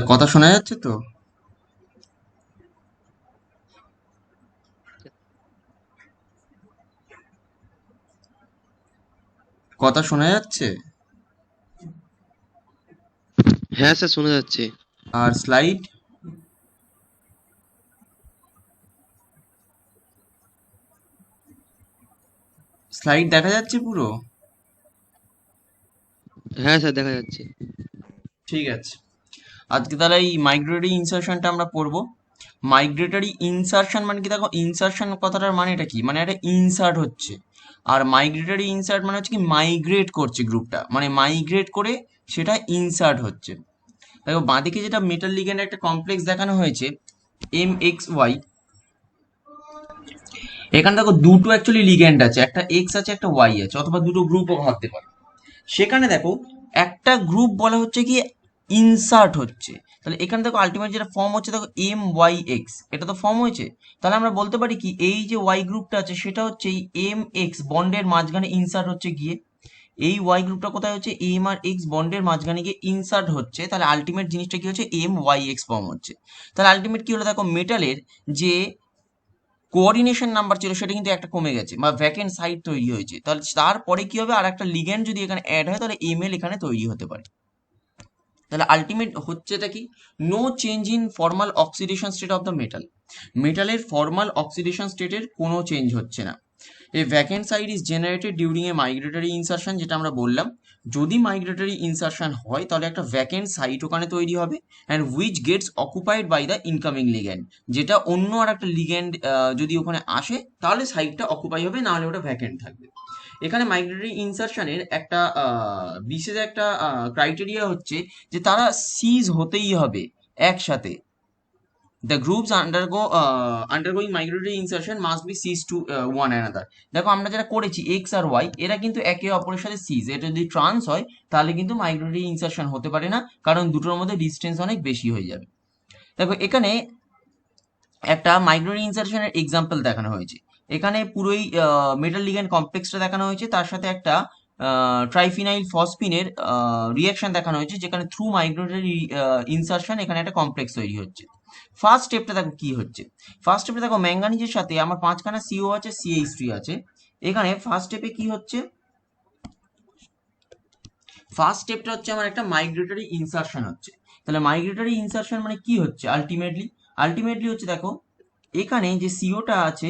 কথা শোনা যাচ্ছে তো? কথা শোনা যাচ্ছে? হ্যাঁ স্যার, শোনা যাচ্ছে। আর স্লাইড স্লাইড দেখা যাচ্ছে পুরো? হ্যাঁ স্যার, দেখা যাচ্ছে। ঠিক আছে। আজকে তাহলে এই মাইগ্রেটরি ইনসারশনটা আমরা পড়বো। মাইগ্রেটরি ইনসারশন মানে কি, দেখো ইনসারশন কথাটার মানে এটা কি, মানে একটা ইনসার্ট হচ্ছে। আর মাইগ্রেটরি ইনসার্ট মানে হচ্ছে কি মাইগ্রেট করছে গ্রুপটা, মানে মাইগ্রেট করে সেটা ইনসার্ট হচ্ছে। দেখো বাঁদিকে যেটা মেটাল লিগ্যান্ড একটা কমপ্লেক্স দেখানো হয়েছে MXY, এখানে দেখো দুটো অ্যাকচুয়ালি লিগ্যান্ড আছে, একটা এক্স আছে একটা ওয়াই আছে, অথবা দুটো গ্রুপও ভাবতে পারো। সেখানে দেখো একটা গ্রুপ বলা হচ্ছে কি ইনসার্ট হচ্ছে। তাহলে এখানে দেখো আলটিমেট যেটা ফর্ম হচ্ছে, দেখো MYX, এটা তো ফর্ম হয়েছে। তাহলে আমরা বলতে পারি কি এই যে ওয়াই গ্রুপটা আছে সেটা হচ্ছে এই MX বন্ডের মাঝখানে ইনসার্ট হচ্ছে গিয়ে। এই ওয়াই গ্রুপটা কোথায় হচ্ছে, এম আর এক্স বন্ডের মাঝখানে গিয়ে ইনসার্ট হচ্ছে। তাহলে আলটিমেট জিনিসটা কি হচ্ছে, MYX ফর্ম হচ্ছে। তাহলে আলটিমেট কি হলো, দেখো মেটালের যে কোঅর্ডিনেশন নাম্বার ছিল সেটা কিন্তু একটা কমে গেছে, বা ভ্যাকেন্ট সাইট তৈরি হয়েছে। তাহলে তারপরে কি হবে, আর একটা লিগ্যান্ড যদি এখানে অ্যাড হয় তাহলে ML এখানে তৈরি হতে পারে। তাহলে আলটিমেট হচ্ছেটা কি, no change in formal oxidation state of the metal. মেটালের ফর্মাল অক্সিডেশন স্টেটের কোনো চেঞ্জ হচ্ছে না। A vacant side is generated during a migratory insertion, যেটা আমরা বললাম। যদি মাইগ্রেটরি ইনসারশন হয় তাহলে একটা ভ্যাকেন্ট সাইট ওখানে তৈরি হবে, and which gets occupied by the incoming ligand. যেটা অন্য আর একটা লিগ্যান্ড যদি ওখানে আসে তাহলে সাইটটা অকুপাই হবে, না হলে ওটা ভ্যাকেন্ট থাকবে। এখানে মাইগ্রেটরি ইনসারশনের একটা বিশেষ একটা ক্রাইটেরিয়া হচ্ছে যে তারা সিজ হতেই হবে একসাথে। The groups undergoing migratory insertion must be cis to one another. দেখো আমরা যারা করেছি এক্স আর ওয়াই, এরা কিন্তু একে অপরের সাথে সিজ, এটা যদি ট্রান্স হয় তাহলে কিন্তু মাইগ্রেটরি ইনসারশন হতে পারে না, কারণ দুটোর মধ্যে ডিস্টেন্স অনেক বেশি হয়ে যাবে। দেখো এখানে একটা মাইগ্রেটরি ইনসারশনের এক্সাম্পল দেখানো হয়েছে। এখানে পুরোই মেটাল লিগ্যান্ড কমপ্লেক্সটা দেখানো হয়েছে, তার সাথে একটা ট্রাইফিনাইল ফসফিনের রিয়াকশন দেখানো হয়েছে, যেখানে থ্রু মাইগ্রেটরি ইনসারশন এখানে একটা কমপ্লেক্স তৈরি হচ্ছে। ফার্স্ট স্টেপটা দেখো কি হচ্ছে। ফার্স্ট স্টেপে দেখো ম্যাঙ্গানিজের সাথে আমার পাঁচখানা সিও আছে, CH3 আছে। এখানে ফার্স্ট স্টেপে কি হচ্ছে, ফার্স্ট স্টেপটা হচ্ছে আমার একটা মাইগ্রেটরি ইনসারশন হচ্ছে। তাহলে মাইগ্রেটরি ইনসারশন মানে কি হচ্ছে আলটিমেটলি, আলটিমেটলি হচ্ছে দেখো এখানে যে সিওটা আছে,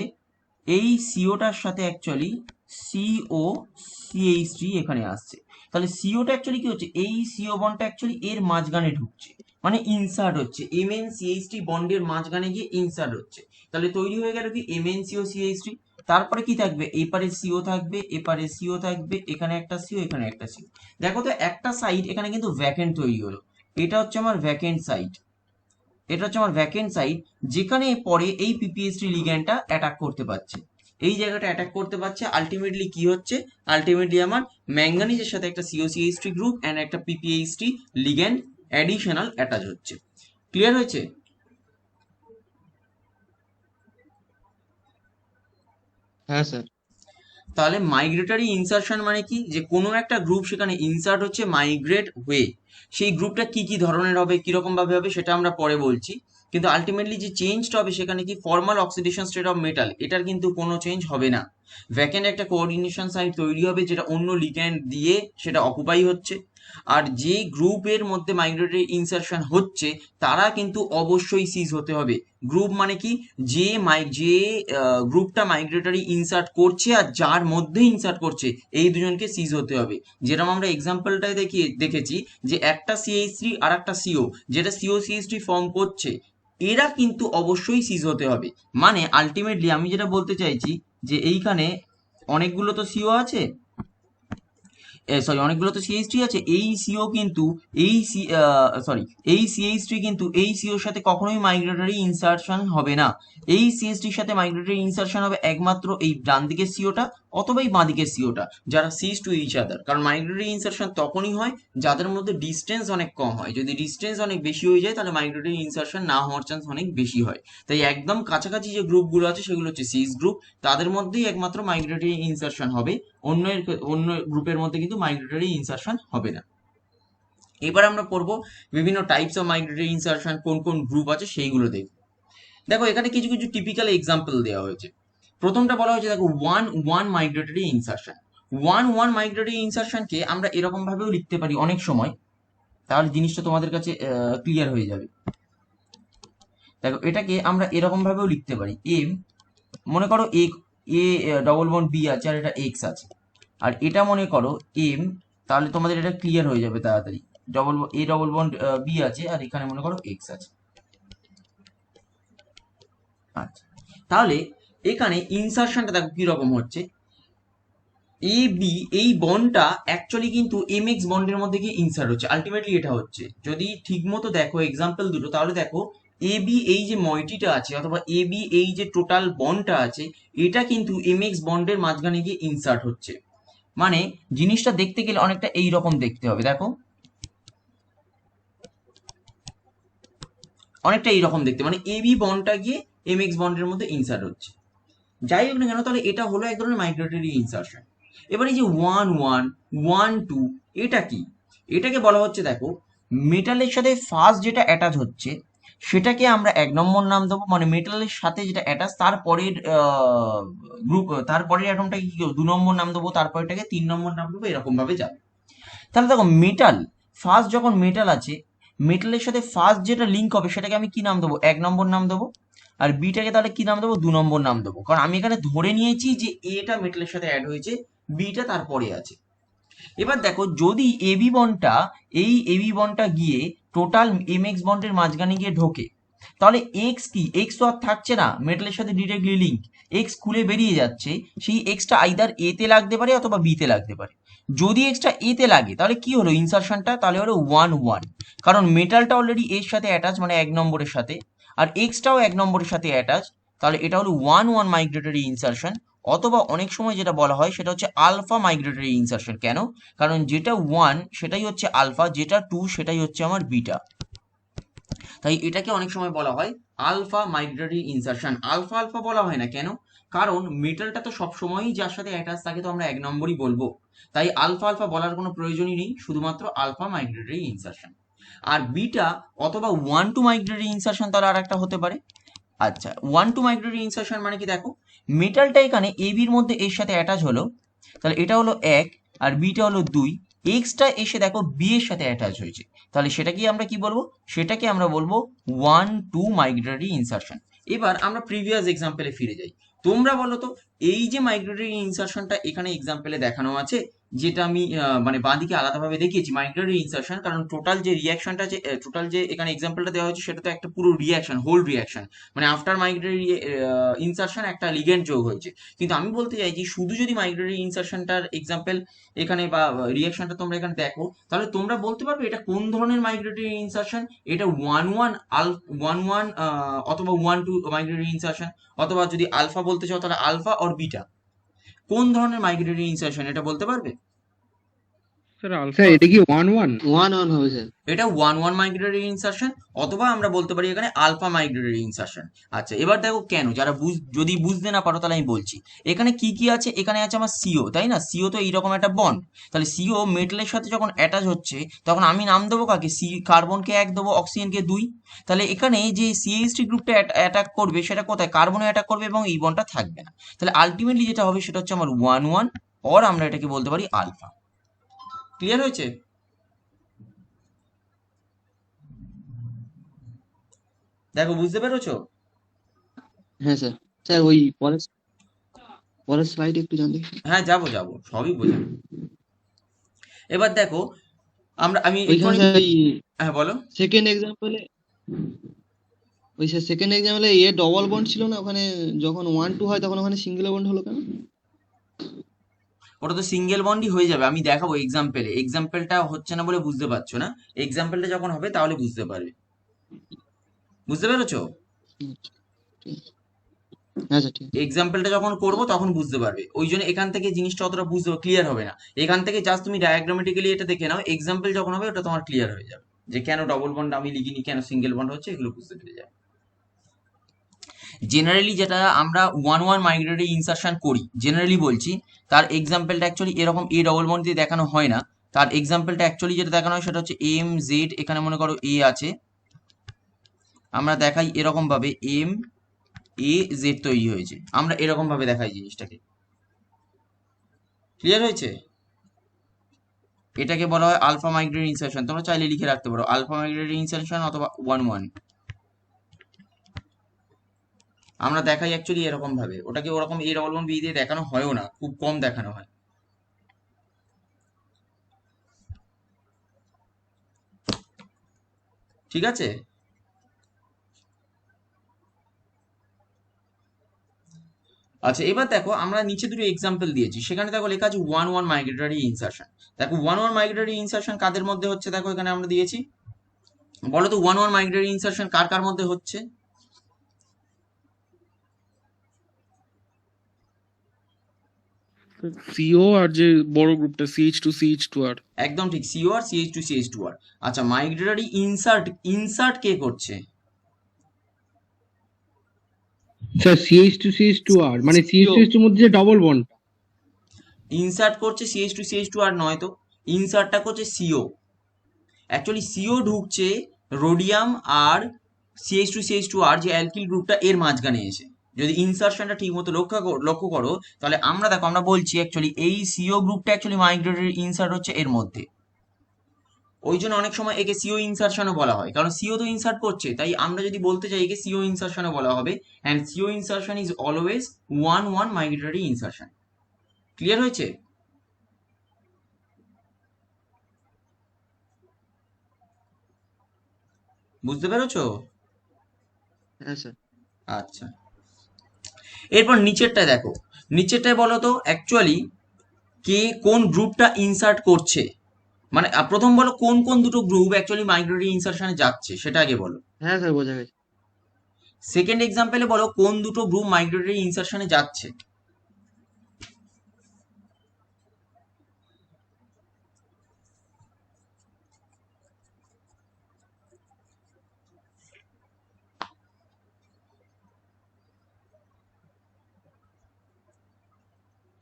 এই সিওটার সাথে অ্যাকচুয়ালি COCH3 এখানে আসছে। তাহলে সিওটা অ্যাকচুয়ালি কি হচ্ছে, এই সিও বন্ডটা অ্যাকচুয়ালি এর মাঝখানে ঢুকছে, মানে ইনসার্ট হচ্ছে, MnCH3 বন্ডের মাঝখানে গিয়ে ইনসার্ট হচ্ছে। তাহলে তৈরি হয়ে গেল কি MnCO CH3। তারপরে কি থাকবে, এপারে সিও থাকবে, এপারে সিও থাকবে, এখানে একটা সিও, এখানে একটা সিও। দেখো তো একটা সাইড এখানে কিন্তু ভ্যাকেন্ট তৈরি হলো। এটা হচ্ছে আমার ভ্যাকেন্ট সাইড, এটা হচ্ছে আমার ভ্যাকেন্ট সাইট, যেখানে পরে এই পিপিএইচডি লিগ্যান্ডটা অ্যাটাক করতে পারছে, এই জায়গাটা অ্যাটাক করতে পারছে। আলটিমেটলি কি হচ্ছে, আলটিমেটলি আমার ম্যাঙ্গানিজের সাথে একটা COCH3 গ্রুপ অ্যান্ড একটা পিপিএইচডি লিগ্যান্ড অ্যাডিশনাল অ্যাটাচ হচ্ছে। ক্লিয়ার হয়েছে? হ্যাঁ স্যার। তাহলে মাইগ্রেটরি ইনসারশন মানে কি, যে কোনো একটা গ্রুপ সেখানে ইনসার্ট হচ্ছে মাইগ্রেট হয়ে। সেই গ্রুপটা কি কি ধরনের হবে, কিরকম ভাবে হবে সেটা আমরা পরে বলছি। কিন্তু আলটিমেটলি যে চেঞ্জটা হবে সেখানে কি, formal oxidation state of metal এটার কিন্তু কোনো চেঞ্জ হবে না। ভ্যাকেন্ট একটা কোঅর্ডিনেশন সাইট তৈরি হবে, যেটা অন্য লিগ্যান্ড দিয়ে সেটা অকুপাই হচ্ছে। আর যে গ্রুপের মধ্যে মাইগ্রেটরি ইনসারশন হচ্ছে তারা কিন্তু অবশ্যই সিজ হতে হবে। গ্রুপ মানে কি, যে গ্রুপটা মাইগ্রেটরি ইনসার্ট করছে আর যার মধ্যে ইনসার্ট করছে, এই দুজনকে সিজ হতে হবে। যেরকম আমরা এক্সাম্পলটায় দেখেছি যে একটা CH3 আর একটা CO, যেটা COCH3 ফর্ম করছে, এরা কিন্তু অবশ্যই সিজ হতে হবে। মানে আলটিমেটলি আমি যেটা বলতে চাইছি, যে এইখানে অনেকগুলো তো সিও আছে, সরি অনেকগুলো তো CH3 আছে, এই সিও কিন্তু এই সরি এই CH3 কিন্তু এই সিওর সাথে কখনোই মাইগ্রেটরি ইনসারশন হবে না। এই CH3 এর সাথে মাইগ্রেটরি ইনসারশন হবে একমাত্র এই ডান দিকের সিওটা, অথবা এই বাঁদিকের সিওটা, যারা সিজ টু ইচ আদার। কারণ মাইগ্রেটরি ইনসারশন তখনই হয় যাদের মধ্যে ডিস্টেন্স অনেক কম হয়। যদি ডিস্টেন্স অনেক বেশি হয়ে যায় তাহলে মাইগ্রেটরি ইনসারশন না হওয়ার চান্স অনেক বেশি হয়। তাই একদম কাছাকাছি যে গ্রুপগুলো আছে সেগুলো হচ্ছে সিজ গ্রুপ, তাদের মধ্যেই একমাত্র মাইগ্রেটরি ইনসারশন হবে, অন্য গ্রুপের মধ্যে কিন্তু মাইগ্রেটরি ইনসারশন হবে না। এবার আমরা পড়বো বিভিন্ন টাইপস অফ মাইগ্রেটরি ইনসারশন, কোন কোন গ্রুপ আছে সেইগুলো দেখব। দেখো এখানে কিছু কিছু টিপিক্যাল এক্সাম্পল দেওয়া হয়েছে। প্রথমটা বলা হয়েছে, দেখো one one migratory insertion. One migratory ইনসারশনকে আমরা এরকম ভাবেও লিখতে পারি অনেক সময়, তাহলে জিনিসটা তোমাদের কাছে ক্লিয়ার হয়ে যাবে। দেখো এটাকে আমরা এরকম ভাবেও লিখতে পারি, এম, মনে করো এ ডবল বন্ড বি আছে আর এটা এক্স আছে, আর এটা মনে করো এম, তাহলে তোমাদের এটা ক্লিয়ার হয়ে যাবে তাড়াতাড়ি। ডবল বন্ড বি আছে আর এখানে মনে করো এক্স আছে। আচ্ছা, তাহলে এখানে ইনসারশনটা দেখো কিরকম হচ্ছে, এ বি এই বন্ডটা অ্যাকচুয়ালি কিন্তু এম এক্স বন্ডের মধ্যে গিয়ে ইনসার্ট হচ্ছে, আলটিমেটলি এটা হচ্ছে। যদি ঠিক মতো দেখো এক্সাম্পল দুটো, তাহলে দেখো এ বি এই যে মইটিটা আছে অথবা এ বি এই যে টোটাল বন্ডটা আছে, এটা কিন্তু এম এক্স বন্ডের মাঝখানে গিয়ে ইনসার্ট হচ্ছে। মানে জিনিসটা দেখতে গেলে অনেকটা এই রকম দেখতে হবে, দেখো অনেকটা এইরকম দেখতে, মানে এ বি বন্ডটা গিয়ে এম এক্স বন্ডের মধ্যে ইনসার্ট হচ্ছে। যাই হোক না কেন, তাহলে এটা হলো এক ধরনের মাইগ্রেটরি ইনসারশন। এবার এই যে ওয়ান ওয়ান ওয়ান টু, এটা কি? এটাকে বলা হচ্ছে, দেখো মেটালের সাথে ফার্স্ট যেটা অ্যাটাচ হচ্ছে সেটাকে আমরা 1 নম্বর নাম দেবো, মানে মেটালের সাথে যেটা অ্যাটাচ তারপরের গ্রুপ, তারপরের অ্যাটমটাকে কি 2 নম্বর নাম দেবো, তারপরেটাকে 3 নম্বর নাম দেবো, এরকম ভাবে যাবে। তাহলে দেখো মেটাল, ফার্স্ট যখন মেটাল আছে, মেটালের সাথে ফার্স্ট যেটা লিঙ্ক হবে সেটাকে আমি কি নাম দেবো? 1 নম্বর নাম দেবো। আর বিটাকে তাহলে কি নাম দেবো? 2 নম্বর নাম দেবো, কারণ আমি এখানে ধরে নিয়েছি যে এটা মেটালের সাথে অ্যাড হয়েছে, বিটা তারপরে আছে। এবার দেখো যদি এবি বন্ডটা, এই এবি বন্ডটা গিয়ে টোটাল এম এক্স বন্ডের মাঝখানে গিয়ে ঢোকে, তাহলে এক্স কি? এক্স তো আর থাকছে না মেটালের সাথে ডিরেক্টলি লিঙ্ক, এক্স খুলে বেরিয়ে যাচ্ছে। সেই এক্সটা আইদার এ তে লাগতে পারে অথবা বি তে লাগতে পারে। যদি এক্সটা এ তে লাগে তাহলে কি হলো ইনসারশনটা? তাহলে হলো ওয়ান ওয়ান, কারণ মেটালটা অলরেডি এর সাথে অ্যাটাচ, মানে 1 নম্বরের সাথে, আর এক্সটাও 1 নম্বরের সাথে অ্যাটাচ, তাহলে এটা হলো ওয়ান ওয়ান মাইগ্রেটরি ইনসারশন। অথবা অনেক সময় যেটা বলা হয় সেটা হচ্ছে আলফা মাইগ্রেটরি ইনসারশন। কেন? কারণ যেটা ওয়ান সেটাই হচ্ছে আলফা, যেটা টু সেটাই হচ্ছে আমার বিটা। তাই এটাকে অনেক সময় বলা হয় alpha migratory insertion. Alpha alpha বলা হয় না কেন? কারণ মেটালটা তো সবসময়ই যার সাথে অ্যাটাচ থাকে তো আমরা 1 নম্বরই বলবো, তাই আলফা আলফা বলার কোনো প্রয়োজনই নেই, শুধুমাত্র আলফা মাইগ্রেটরি ইনসারশন। আর বিটা অথবা ওয়ান টু মাইগ্রেটরি ইনসারশন তাহলে আর একটা হতে পারে। আচ্ছা, ওয়ান টু মাইগ্রেটরি ইনসারশন মানে কি? দেখো মেটালটা এখানে এ বির মধ্যে এর সাথে অ্যাটাচ হলো, তাহলে এটা হলো 1 আর বিটা হলো 2, এক্সটা এসে দেখো বি এর সাথে অ্যাটাচ হয়েছে, তাহলে সেটাকে আমরা কি বলবো? সেটাকে আমরা বলবো ওয়ান টু মাইগ্রেটরি ইনসারশন। এবার আমরা প্রিভিয়াস এক্সাম্পলে ফিরে যাই। তোমরা বলো তো, এই যে মাইগ্রেটরি ইনসারশনটা এখানে এক্সাম্পলে দেখানো আছে, যেটা আমি মানে বাঁদিকে আলাদাভাবে দেখিয়েছি মাইগ্রেটরি ইনসারশন, কারণ টোটাল যে রিয়াকশনটা, যে টোটাল যে এখানে এক্সাম্পলটা দেওয়া হয়েছে সেটা তো একটা পুরো রিয়াকশন, হোল রিয়াকশন, মানে আফটার মাইগ্রেটরি ইনসারশন একটা লিগেন্ড যোগ হয়েছে। কিন্তু আমি বলতে চাইছি শুধু যদি মাইগ্রেটরি ইনসারশনটার এক্সাম্পল এখানে বা রিয়াকশনটা তোমরা এখানে দেখো, তাহলে তোমরা বলতে পারবে এটা কোন ধরনের মাইগ্রেটরি ইনসারশন। এটা ওয়ান ওয়ান ওয়ান ওয়ান অথবা ওয়ান টু মাইগ্রেটরি ইনসারশন, অথবা যদি আলফা বলতে চাও তাহলে আলফা অর বিটা। কোন ধরনের মাইগ্রেটরি ইনসারশন এটা বলতে পারবে? স্যার এটা কি ওয়ান ওয়ান ওয়ান ওয়ান হবে স্যার? এটা ওয়ান ওয়ান মাইগ্রেটরি ইনসারশন, অথবা আমরা বলতে পারি এখানে আলফা মাইগ্রেটরি ইনসারশন। আচ্ছা, এবার দেখো কেন, যারা যদি বুঝতে না পারো তাহলে আমি বলছি। এখানে কি কি আছে? এখানে আছে আমার সিও, তাই না? সিও তো এইরকম একটা বন্ড, তাহলে সিও মেটালের সাথে যখন অ্যাটাচ হচ্ছে তখন আমি নাম দেবো কাকে? কার্বনকে 1 দেবো, অক্সিজেনকে 2। তাহলে এখানে যে সিএইচথ্রি গ্রুপটা অ্যাটাক করবে সেটা কোথায়? কার্বনে অ্যাটাক করবে এবং এই বন্ডটা থাকবে না। তাহলে আলটিমেটলি যেটা হবে সেটা হচ্ছে আমার ওয়ান ওয়ান, অর আমরা এটাকে বলতে পারি আলফা। ক্লিয়ার হয়েছে? দেখো বুঝতে পেরেছো? হ্যাঁ স্যার। স্যার ওই পরের পরের স্লাইড একটু জানতে। হ্যাঁ, যাবো যাবো, সবই বোঝাবো। এবার দেখো আমি ওইখানে একটুখানি, স্যার ওই হ্যাঁ বলো। সেকেন্ড এক্সাম্পলে, ওই স্যার সেকেন্ড এক্সাম্পলে এ ডবল বন্ড ছিল না ওখানে, যখন ওয়ান টু হয় তখন ওখানে সিঙ্গেল বন্ড হলো কেন? ওটা তো সিঙ্গেল বন্ডই হয়ে যাবে, আমি দেখাবো এক্সাম্পলে। এক্সাম্পলটা হচ্ছে না বলে বুঝতে পারছো না, এক্সাম্পলটা যখন হবে তাহলে বুঝতে পারবে। বুঝতে পেরেছো? আচ্ছা ঠিক আছে। এক্সাম্পলটা যখন করবো তখন বুঝতে পারবে, ওই জন্য এখান থেকে জিনিসটা অতটা বুঝতে ক্লিয়ার হবে না। এখান থেকে জাস্ট তুমি ডায়াগ্রামেটিক্যালি এটা দেখে নাও, এক্সাম্পল যখন হবে ওটা তোমার ক্লিয়ার হয়ে যাবে, যে কেন ডবল বন্ড আমি লিখিনি, কেন সিঙ্গেল বন্ড হচ্ছে, এগুলো বুঝতে পেরে যাবে। জেনারেলি যেটা আমরা ওয়ান ওয়ান মাইগ্রেটরি ইনসারশন করি, জেনারেলি বলছি, তার এক্সাম্পলটা অ্যাকচুয়ালি এরকম এ ডবল বন্ড দিয়ে দেখানো হয় না। তার এক্সাম্পলটা অ্যাকচুয়ালি যেটা দেখানো হয় সেটা হচ্ছে এম জেড, এখানে মনে করো এ আছে, আমরা দেখাই এরকম ভাবে এম এ জেড তৈরি হয়েছে, আমরা এরকম ভাবে দেখাই জিনিসটাকে। ক্লিয়ার হয়েছে? এটাকে বলা হয় আলফা মাইগ্রেটরি ইনসারশন, তোমরা চাইলে লিখে রাখতে পারো আলফা মাইগ্রেটরি ইনসারশন অথবা ওয়ান ওয়ান। আমরা দেখাই অ্যাকচুয়ালি এরকম ভাবে, ওটাকে ওরকম এ ডবল বন্ড বি দিয়ে দেখানো হয়ও না, খুব কম দেখানো হয়। ঠিক আছে? আচ্ছা এবার দেখো, আমরা নিচে দুটো এক্সাম্পল দিয়েছি, সেখানে দেখো লেখা আছে ওয়ান ওয়ান মাইগ্রেটরি ইনসারশন। দেখো ওয়ান ওয়ান মাইগ্রেটরি ইনসারশন কাদের মধ্যে হচ্ছে, দেখো এখানে আমরা দিয়েছি, বলো তো ওয়ান ওয়ান মাইগ্রেটরি ইনসারশন কার কার মধ্যে হচ্ছে? সিও আর যে বড় গ্রুপটা CH2 আর একদম ঠিক, সিও আর CH2 আর। আচ্ছা মাইগ্রেটরি ইনসার্ট, ইনসার্ট কে করছে? স্যার CH2 মানে CH2 মধ্যে যে ডবল বন্ড। ইনসার্ট করছে CH2 আর নয় তো, ইনসার্টটা করছে সিও। অ্যাকচুয়ালি সিও ঢুকছে রোডিয়াম আর CH2 আর যে অ্যালকিল গ্রুপটা এর মাঝখানে এসে। যদি ইনসার্শনটা ঠিক মতো লক্ষ্য করো, তাহলে আমরা দেখো আমরা বলছি অ্যাকচুয়ালি এই সিও গ্রুপটা অ্যাকচুয়ালি মাইগ্রেটরি ইনসার্ট হচ্ছে এর মধ্যে। ওই জন্য অনেক সময় একে সিও ইনসার্শনও বলা হয়, কারণ সিও তো ইনসার্ট করছে, তাই আমরা যদি বলতে চাই একে সিও ইনসার্শনও বলা হবে। And CO insertion is always one one migratory insertion. Clear হয়েছে? বুঝতে পেরেছো? হ্যাঁ স্যার। আচ্ছা এরপর নিচেরটায় দেখো, নিচেরটায় বলো তো অ্যাকচুয়ালি কে কোন গ্রুপটা ইনসার্ট করছে, মানে প্রথম বলো কোন কোন দুটো গ্রুপ অ্যাকচুয়ালি মাইগ্রেটরি ইনসার্শনে যাচ্ছে, সেটা আগে বলো। হ্যাঁ স্যার বোঝা গেছে। সেকেন্ড এক্সাম্পলে বলো কোন দুটো গ্রুপ মাইগ্রেটরি ইনসার্শনে যাচ্ছে।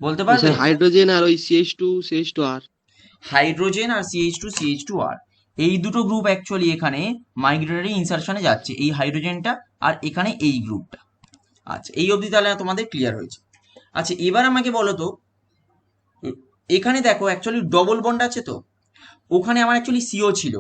বলতে পারবে? স্যার হাইড্রোজেন আর ওই CH2 আর। হাইড্রোজেন আর CH2 আর এই দুটো গ্রুপ অ্যাকচুয়ালি এখানে মাইগ্রেটরি ইনসার্শনে যাচ্ছে, এই হাইড্রোজেনটা আর এখানে এই গ্রুপটা। আচ্ছা এই অবধি তাহলে তোমাদের ক্লিয়ার হয়েছে। আচ্ছা এবার আমাকে বলো তো, এখানে দেখো অ্যাকচুয়ালি ডবল বন্ড আছে তো, ওখানে আমার অ্যাকচুয়ালি সিও ছিল,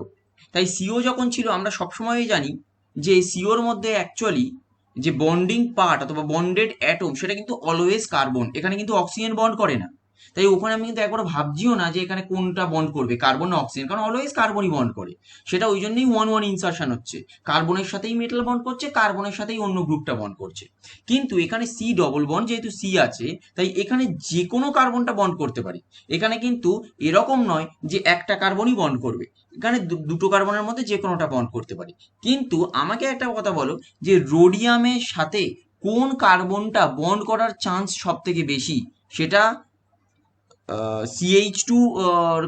তাই সিও যখন ছিল আমরা সবসময়ই জানি যে সিওর মধ্যে অ্যাকচুয়ালি যে বন্ডিং পার্ট অথবা বন্ডেড অ্যাটম সেটা কিন্তু অলওয়েজ কার্বন, এখানে কিন্তু অক্সিজেন বন্ড করে না। তাই ওখানে আমি কিন্তু একবার ভাবছিও না যে এখানে কোনটা বন্ড করবে, কার্বন না অক্সিজেন, কারণ অলওয়েজ কার্বনই বন্ড করে। সেটা ওই জন্যই ওয়ান ওয়ান ইনসার্শন হচ্ছে, কার্বনের সাথেই মেটাল বন্ড করছে, কার্বনের সাথেই অন্য গ্রুপটা বন্ড করছে। কিন্তু এখানে সি ডবল বন্ড, যেহেতু সি আছে তাই এখানে যে কোনো কার্বনটা বন্ড করতে পারে। এখানে কিন্তু এরকম নয় যে একটা কার্বনই বন্ড করবে, এখানে দুটো কার্বনের মধ্যে যে কোনোটা বন্ড করতে পারে। কিন্তু আমাকে একটা কথা বলো, যে রোডিয়ামের সাথে কোন কার্বনটা বন্ড করার চান্স সব থেকে বেশি, সেটা CH2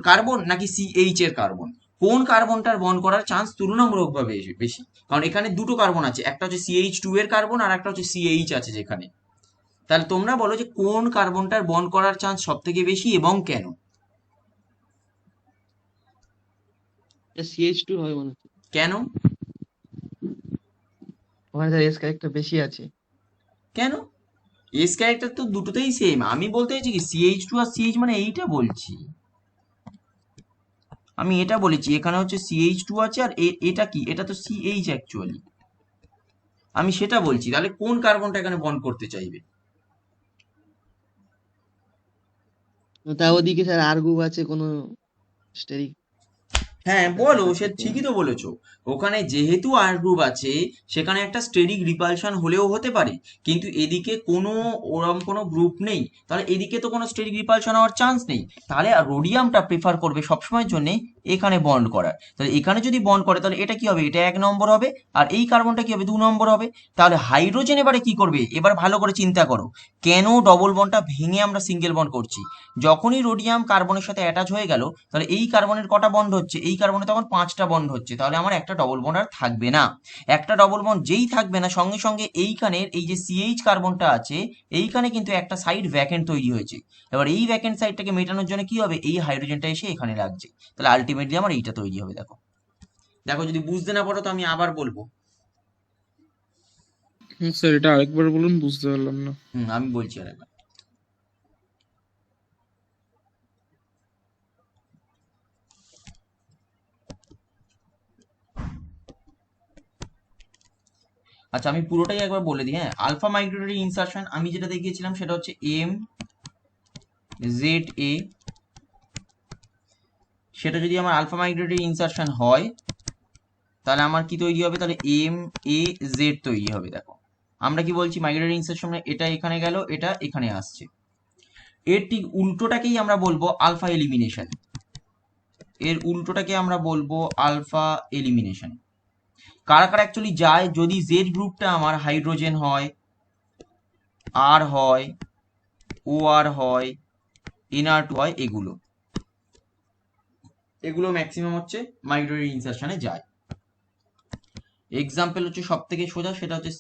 কার্বন নাকি CH এর কার্বন? কোন কার্বনটার বন্ড করার চান্স তুলনামূলকভাবে বেশি? কারণ এখানে দুটো কার্বন আছে, একটা হচ্ছে CH2 এর কার্বন আর একটা হচ্ছে CH আছে যেখানে। তাহলে তোমরা বলো যে কোন কার্বনটার বন্ড করার চান্স সব থেকে বেশি এবং কেন? CH2 হবে মনে হচ্ছে। কেন? ওখানে স্যার এস ক্যারেক্টার বেশি আছে। কেন? এস ক্যারেক্টার তো দুটোতেই সেম, আমি বলতে চাইছি কি CH2 আর CH মানে এইটা বলছি, আমি এটা বলেছি এখানে হচ্ছে CH2 আছে আর এটা কি, এটা তো CH অ্যাকচুয়ালি, আমি সেটা বলছি। তাহলে কোন কার্বনটা এখানে বন্ড করতে চাইবে? তা ওদিকে স্যার আর গ্রুপ আছে কোনো স্টেরিক। হ্যাঁ বলো, সে আচ্ছা ঠিকই তো বলেছো। ওখানে যেহেতু আর গ্রুপ আছে, সেখানে একটা স্টেরিক রিপালশন হলেও হতে পারে, কিন্তু এদিকে কোনো ওরম কোনো গ্রুপ নেই, তাহলে এদিকে তো কোনো স্টেরিক রিপালশন হওয়ার চান্স নেই। তাহলে রোডিয়ামটা প্রেফার করবে সবসময়ের জন্য এখানে বন্ড করার। তাহলে এখানে যদি বন্ড করে তাহলে এটা কি হবে, এটা 1 নম্বর হবে, আর এই কার্বনটা কি হবে, 2 নম্বর হবে। তাহলে হাইড্রোজেন এবারে কি করবে, এবার ভালো করে চিন্তা করো, কেন ডবল বন্ডটা ভেঙে আমরা সিঙ্গেল বন্ড করছি। যখনই রোডিয়াম কার্বনের সাথে অ্যাটাচ হয়ে গেল, তাহলে এই কার্বনের কটা বন্ড হচ্ছে, এই কার্বনে তখন 5টা বন্ড হচ্ছে, তাহলে আমার একটা ডবল বন্ড আর থাকবে না। একটা ডবল বন্ড যেই থাকবে না, সঙ্গে সঙ্গে এইখানের এই যে সিএইচ কার্বনটা আছে, এইখানে কিন্তু একটা সাইড ভ্যাকেন্ট তৈরি হয়েছে। এবার এই ভ্যাকেন্ট সাইডটাকে মেটানোর জন্য কি হবে, এই হাইড্রোজেনটা এসে এখানে লাগছে, তাহলে আলটিমেটলি আমার এইটা তৈরি হবে। দেখো দেখো, যদি বুঝতে না পারো তো আমি আবার বলবো। স্যার এটা আরেকবার বলুন, বুঝতে পারলাম না। আমি বলছি আরেকবার। আচ্ছা আমি পুরোটাই একবার বলে দিই। হ্যাঁ, আলফা মাইগ্রেটরি ইনসারশন আমি যেটা দেখিয়েছিলাম সেটা হচ্ছে MZA। সেটা যদি আমার আলফা মাইগ্রেটরি ইনসারশন হয়, তাহলে আমার কি তৈরি হবে, তাহলে MAZ তৈরি হবে। দেখো আমরা কি বলছি, মাইগ্রেটরি ইনসারশন মানে এটা এখানে গেল, এটা এখানে আসছে। এর ঠিক উল্টোটাকেই আমরা বলবো আলফা এলিমিনেশন। এর উল্টোটাকে আমরা বলবো আলফা এলিমিনেশন। কারা কারা অ্যাকচুয়ালি যায়, যদি জেড গ্রুপটা আমার হাইড্রোজেন হয়, আর হয়, OR হয়, NR2 হয়, এগুলো এগুলো ম্যাক্সিমাম হচ্ছে মাইগ্রেটরি ইনসারশনে যায়। এক্সাম্পল হচ্ছে সব থেকে সোজা, সেটা হচ্ছে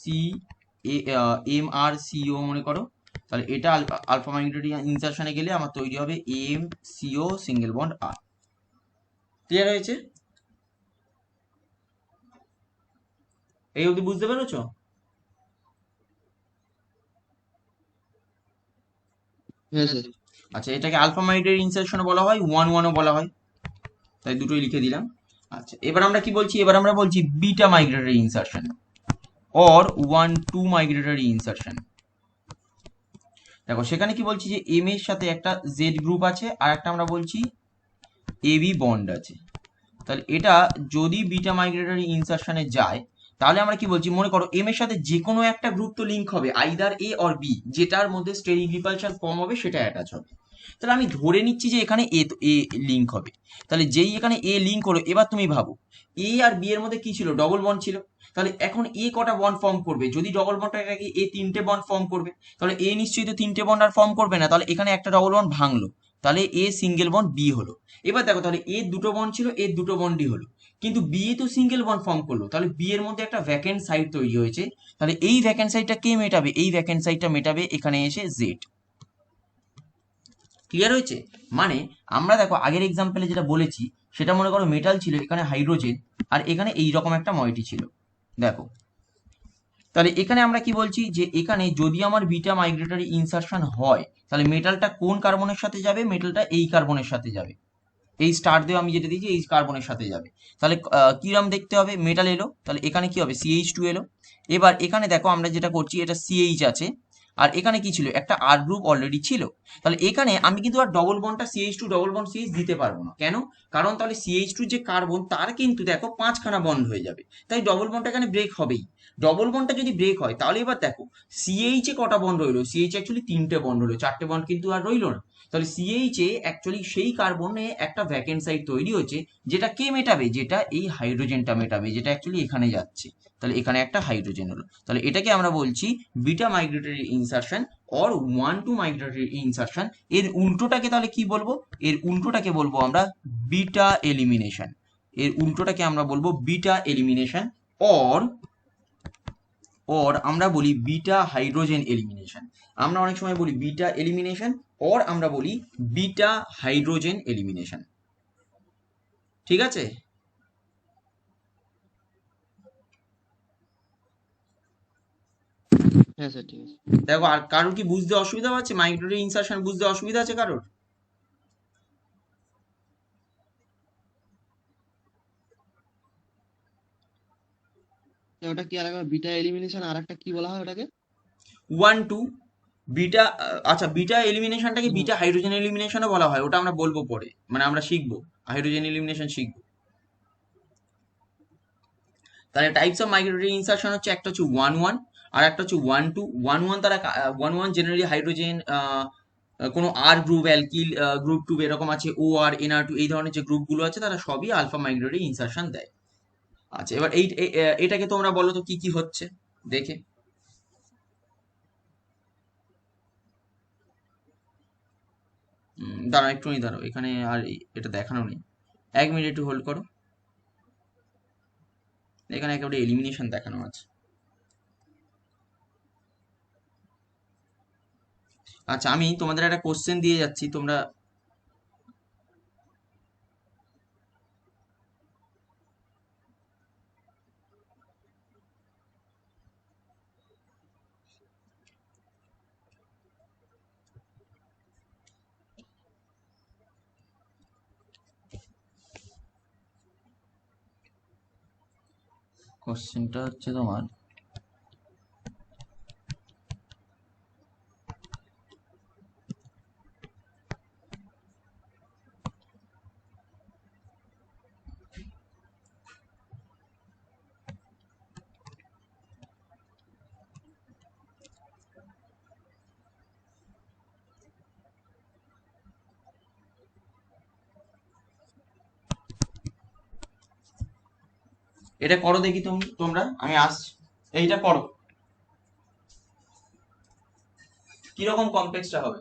MrCO মনে করো। তাহলে এটা আলফা মাইগ্রেটরি ইনসারশনে গেলে আমার তৈরি হবে MCO single bond R। Clear হয়েছে? এই অবধি বুঝতে পেরেছো? হ্যাঁ স্যার। আচ্ছা, এটাকে আলফা মাইগ্রেটরি ইনসারশন বলা হয়, 1-1ও বলা হয়, তাই দুটোই লিখে দিলাম। আচ্ছা এবার আমরা কি বলছি, এবার আমরা বলছি beta migratory insertion or 1-2 migratory insertion. দেখো সেখানে কি বলছি, যে এম এর সাথে একটা জেড গ্রুপ আছে, আর একটা আমরা বলছি এবি বন্ড আছে। তাহলে এটা যদি বিটা মাইগ্রেটরি ইনসারশনে যায়, তাহলে আমরা কি বলছি, মনে করো এম এর সাথে যে কোনো একটা গ্রুপ তো লিঙ্ক হবে, আইদার এ অর বি, যেটার মধ্যে স্টেরিক রিপালশন ফর্ম হবে সেটা অ্যাটাচ হবে। তাহলে আমি ধরে নিচ্ছি যে এখানে এ লিঙ্ক হবে। তাহলে যেই এখানে এ লিঙ্ক হলো, এবার তুমি ভাবো এ আর বি এর মধ্যে কি ছিল, ডবল বন্ড ছিল। তাহলে এখন এ কটা বন্ড ফর্ম করবে, যদি ডবল বন্ডটাকে এ 3টে বন্ড ফর্ম করবে, তাহলে এ নিশ্চয়ই তো 3টে বন্ড আর ফর্ম করবে না, তাহলে এখানে একটা ডবল বন্ড ভাঙলো, তাহলে এ সিঙ্গেল বন্ড বি হলো। এবার দেখো, তাহলে এর 2টো বন্ড ছিল, এর 2টো বন্ডই হলো, কিন্তু বি এ তো সিঙ্গেল বন্ড ফর্ম করলো, তাহলে বি এর মধ্যে একটা ভ্যাকেন্ট সাইড তৈরি হয়েছে। তাহলে এই ভ্যাকেন্ট সাইডটা কে মেটাবে, এই ভ্যাকেন্ট সাইডটা মেটাবে এখানে এসে জেড। ক্লিয়ার হয়েছে? মানে আমরা দেখো আগের এক্সাম্পলে যেটা বলেছি, সেটা মনে করো মেটাল ছিল, এখানে হাইড্রোজেন, আর এখানে এইরকম একটা ময়েটি ছিল। দেখো তাহলে এখানে আমরা কি বলছি, যে এখানে যদি আমার বিটা মাইগ্রেটরি ইনসারশন হয়, তাহলে মেটালটা কোন কার্বনের সাথে যাবে, মেটালটা এই কার্বনের সাথে যাবে। এই স্টার দিয়ে আমি যেটা দিয়েছি এই কার্বনের সাথে যাবে। তাহলে কিরম দেখতে হবে, মেটাল এলো, তাহলে এখানে কি হবে, CH2 এলো। এবার এখানে দেখো আমরা যেটা করছি, এটা CH আছে, আর এখানে কি ছিল, একটা আর গ্রুপ অলরেডি ছিল। তাহলে এখানে আমি কিন্তু আর ডবল বন্ডটা CH2 ডবল বন্ড CH দিতে পারবো না, কেন? কারণ তাহলে CH2 যে কার্বন, তার কিন্তু দেখো 5খানা বন্ড হয়ে যাবে, তাই ডবল বন্ডটা এখানে ব্রেক হবেই। ডবল বন্ডটা যদি ব্রেক হয়, তাহলে এবার দেখো CH এ কটা বন্ড রইলো, CH অ্যাকচুয়ালি 3টে বন্ড রইলো, 4টে বন্ড কিন্তু আর রইলো না। তাহলে CH এ অ্যাকচুয়ালি সেই কার্বনে একটা ভ্যাকেন্ট সাইড তৈরি হয়েছে, যেটা কে মেটাবে, যেটা এই হাইড্রোজেনটা মেটাবে, যেটা অ্যাকচুয়ালি এখানে যাচ্ছে। তাহলে এখানে একটা হাইড্রোজেন হলো, তাহলে এটাকে আমরা বলছি beta migratory insertion or 1-2 migratory insertion. এর উল্টোটাকে তাহলে কি বলবো, এর উল্টোটাকে বলবো আমরা বিটা এলিমিনেশন। এর উল্টোটাকে আমরা বলবো বিটা এলিমিনেশন, অর আমরা বলি বিটা হাইড্রোজেন এলিমিনেশন। আমরা অনেক সময় বলি বিটা এলিমিনেশন, অর আমরা বলি বিটা হাইড্রোজেন এলিমিনেশন। ঠিক আছে? হ্যাঁ স্যার ঠিক আছে। দেখো আর কারোর কি বুঝতে অসুবিধা হচ্ছে, মাইগ্রেটরি ইনসারশন বুঝতে অসুবিধা আছে কারোর? ওটা কি আর একবার বিটা এলিমিনেশন, আর একটা কি বলা হয় ওটাকে? 1-2 বিটা। আচ্ছা বিটা এলিমিনেশনটাকে হুম। বিটা হাইড্রোজেন এলিমিনেশনও বলা হয়, ওটা আমরা বলবো পরে, মানে আমরা শিখবো, হাইড্রোজেন এলিমিনেশন শিখবো। তাহলে টাইপস অফ মাইগ্রেটরি ইনসারশন হচ্ছে একটা হচ্ছে 1 1 আর একটা হচ্ছে 1 2। 1 1 তারা 1 1 জেনারেলি হাইড্রোজেন কোনো আর গ্রুপ অ্যালকিল গ্রুপ 2 এরকম আছে, ও আর NR2 এই ধরনের যে গ্রুপগুলো আছে তারা সবই আলফা মাইগ্রেটরি ইনসারশন দেয়। আচ্ছা, এবার এটাকে তোমরা বলো তো কি কি হচ্ছে দেখে। দাঁড়াও একটুখানি দাঁড়াও, এখানে আর এটা দেখানো নেই, 1 মিনিট একটু হোল্ড করো। এখানে একেবারে এলিমিনেশন দেখানো আছে। আচ্ছা, আমি তোমাদের একটা কোশ্চেন দিয়ে যাচ্ছি, তোমরা কোশ্চেনটা হচ্ছে তোমার এটা করো দেখি তোমরা, আমি আসছি, এইটা করো কিরকম কমপ্লেক্সটা হবে।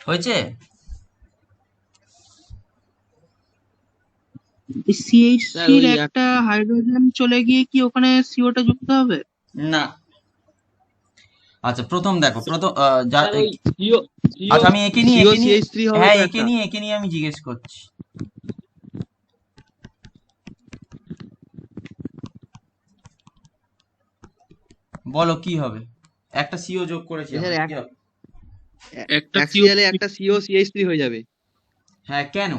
হয়েছে? স্যার সিএইচসির ওই একটা হাইড্রোজেন চলে গিয়ে কি ওখানে সিওটা যুক্ত হবে? না। আচ্ছা প্রথম দেখো, প্রথম স্যার ওই সিও সিও আচ্ছা আমি একে নিয়ে সিও সিএইচ3 হবে হ্যাঁ তো একে একটা। নিয়ে আমি জিজ্ঞেস করছি। বলো কি হবে? একটা সিও যোগ করেছি স্যার আমরা, কি হবে? একটা এক CO সিএলে একটা সিও সিএইচ3 হয়ে যাবে। হ্যাঁ কেন?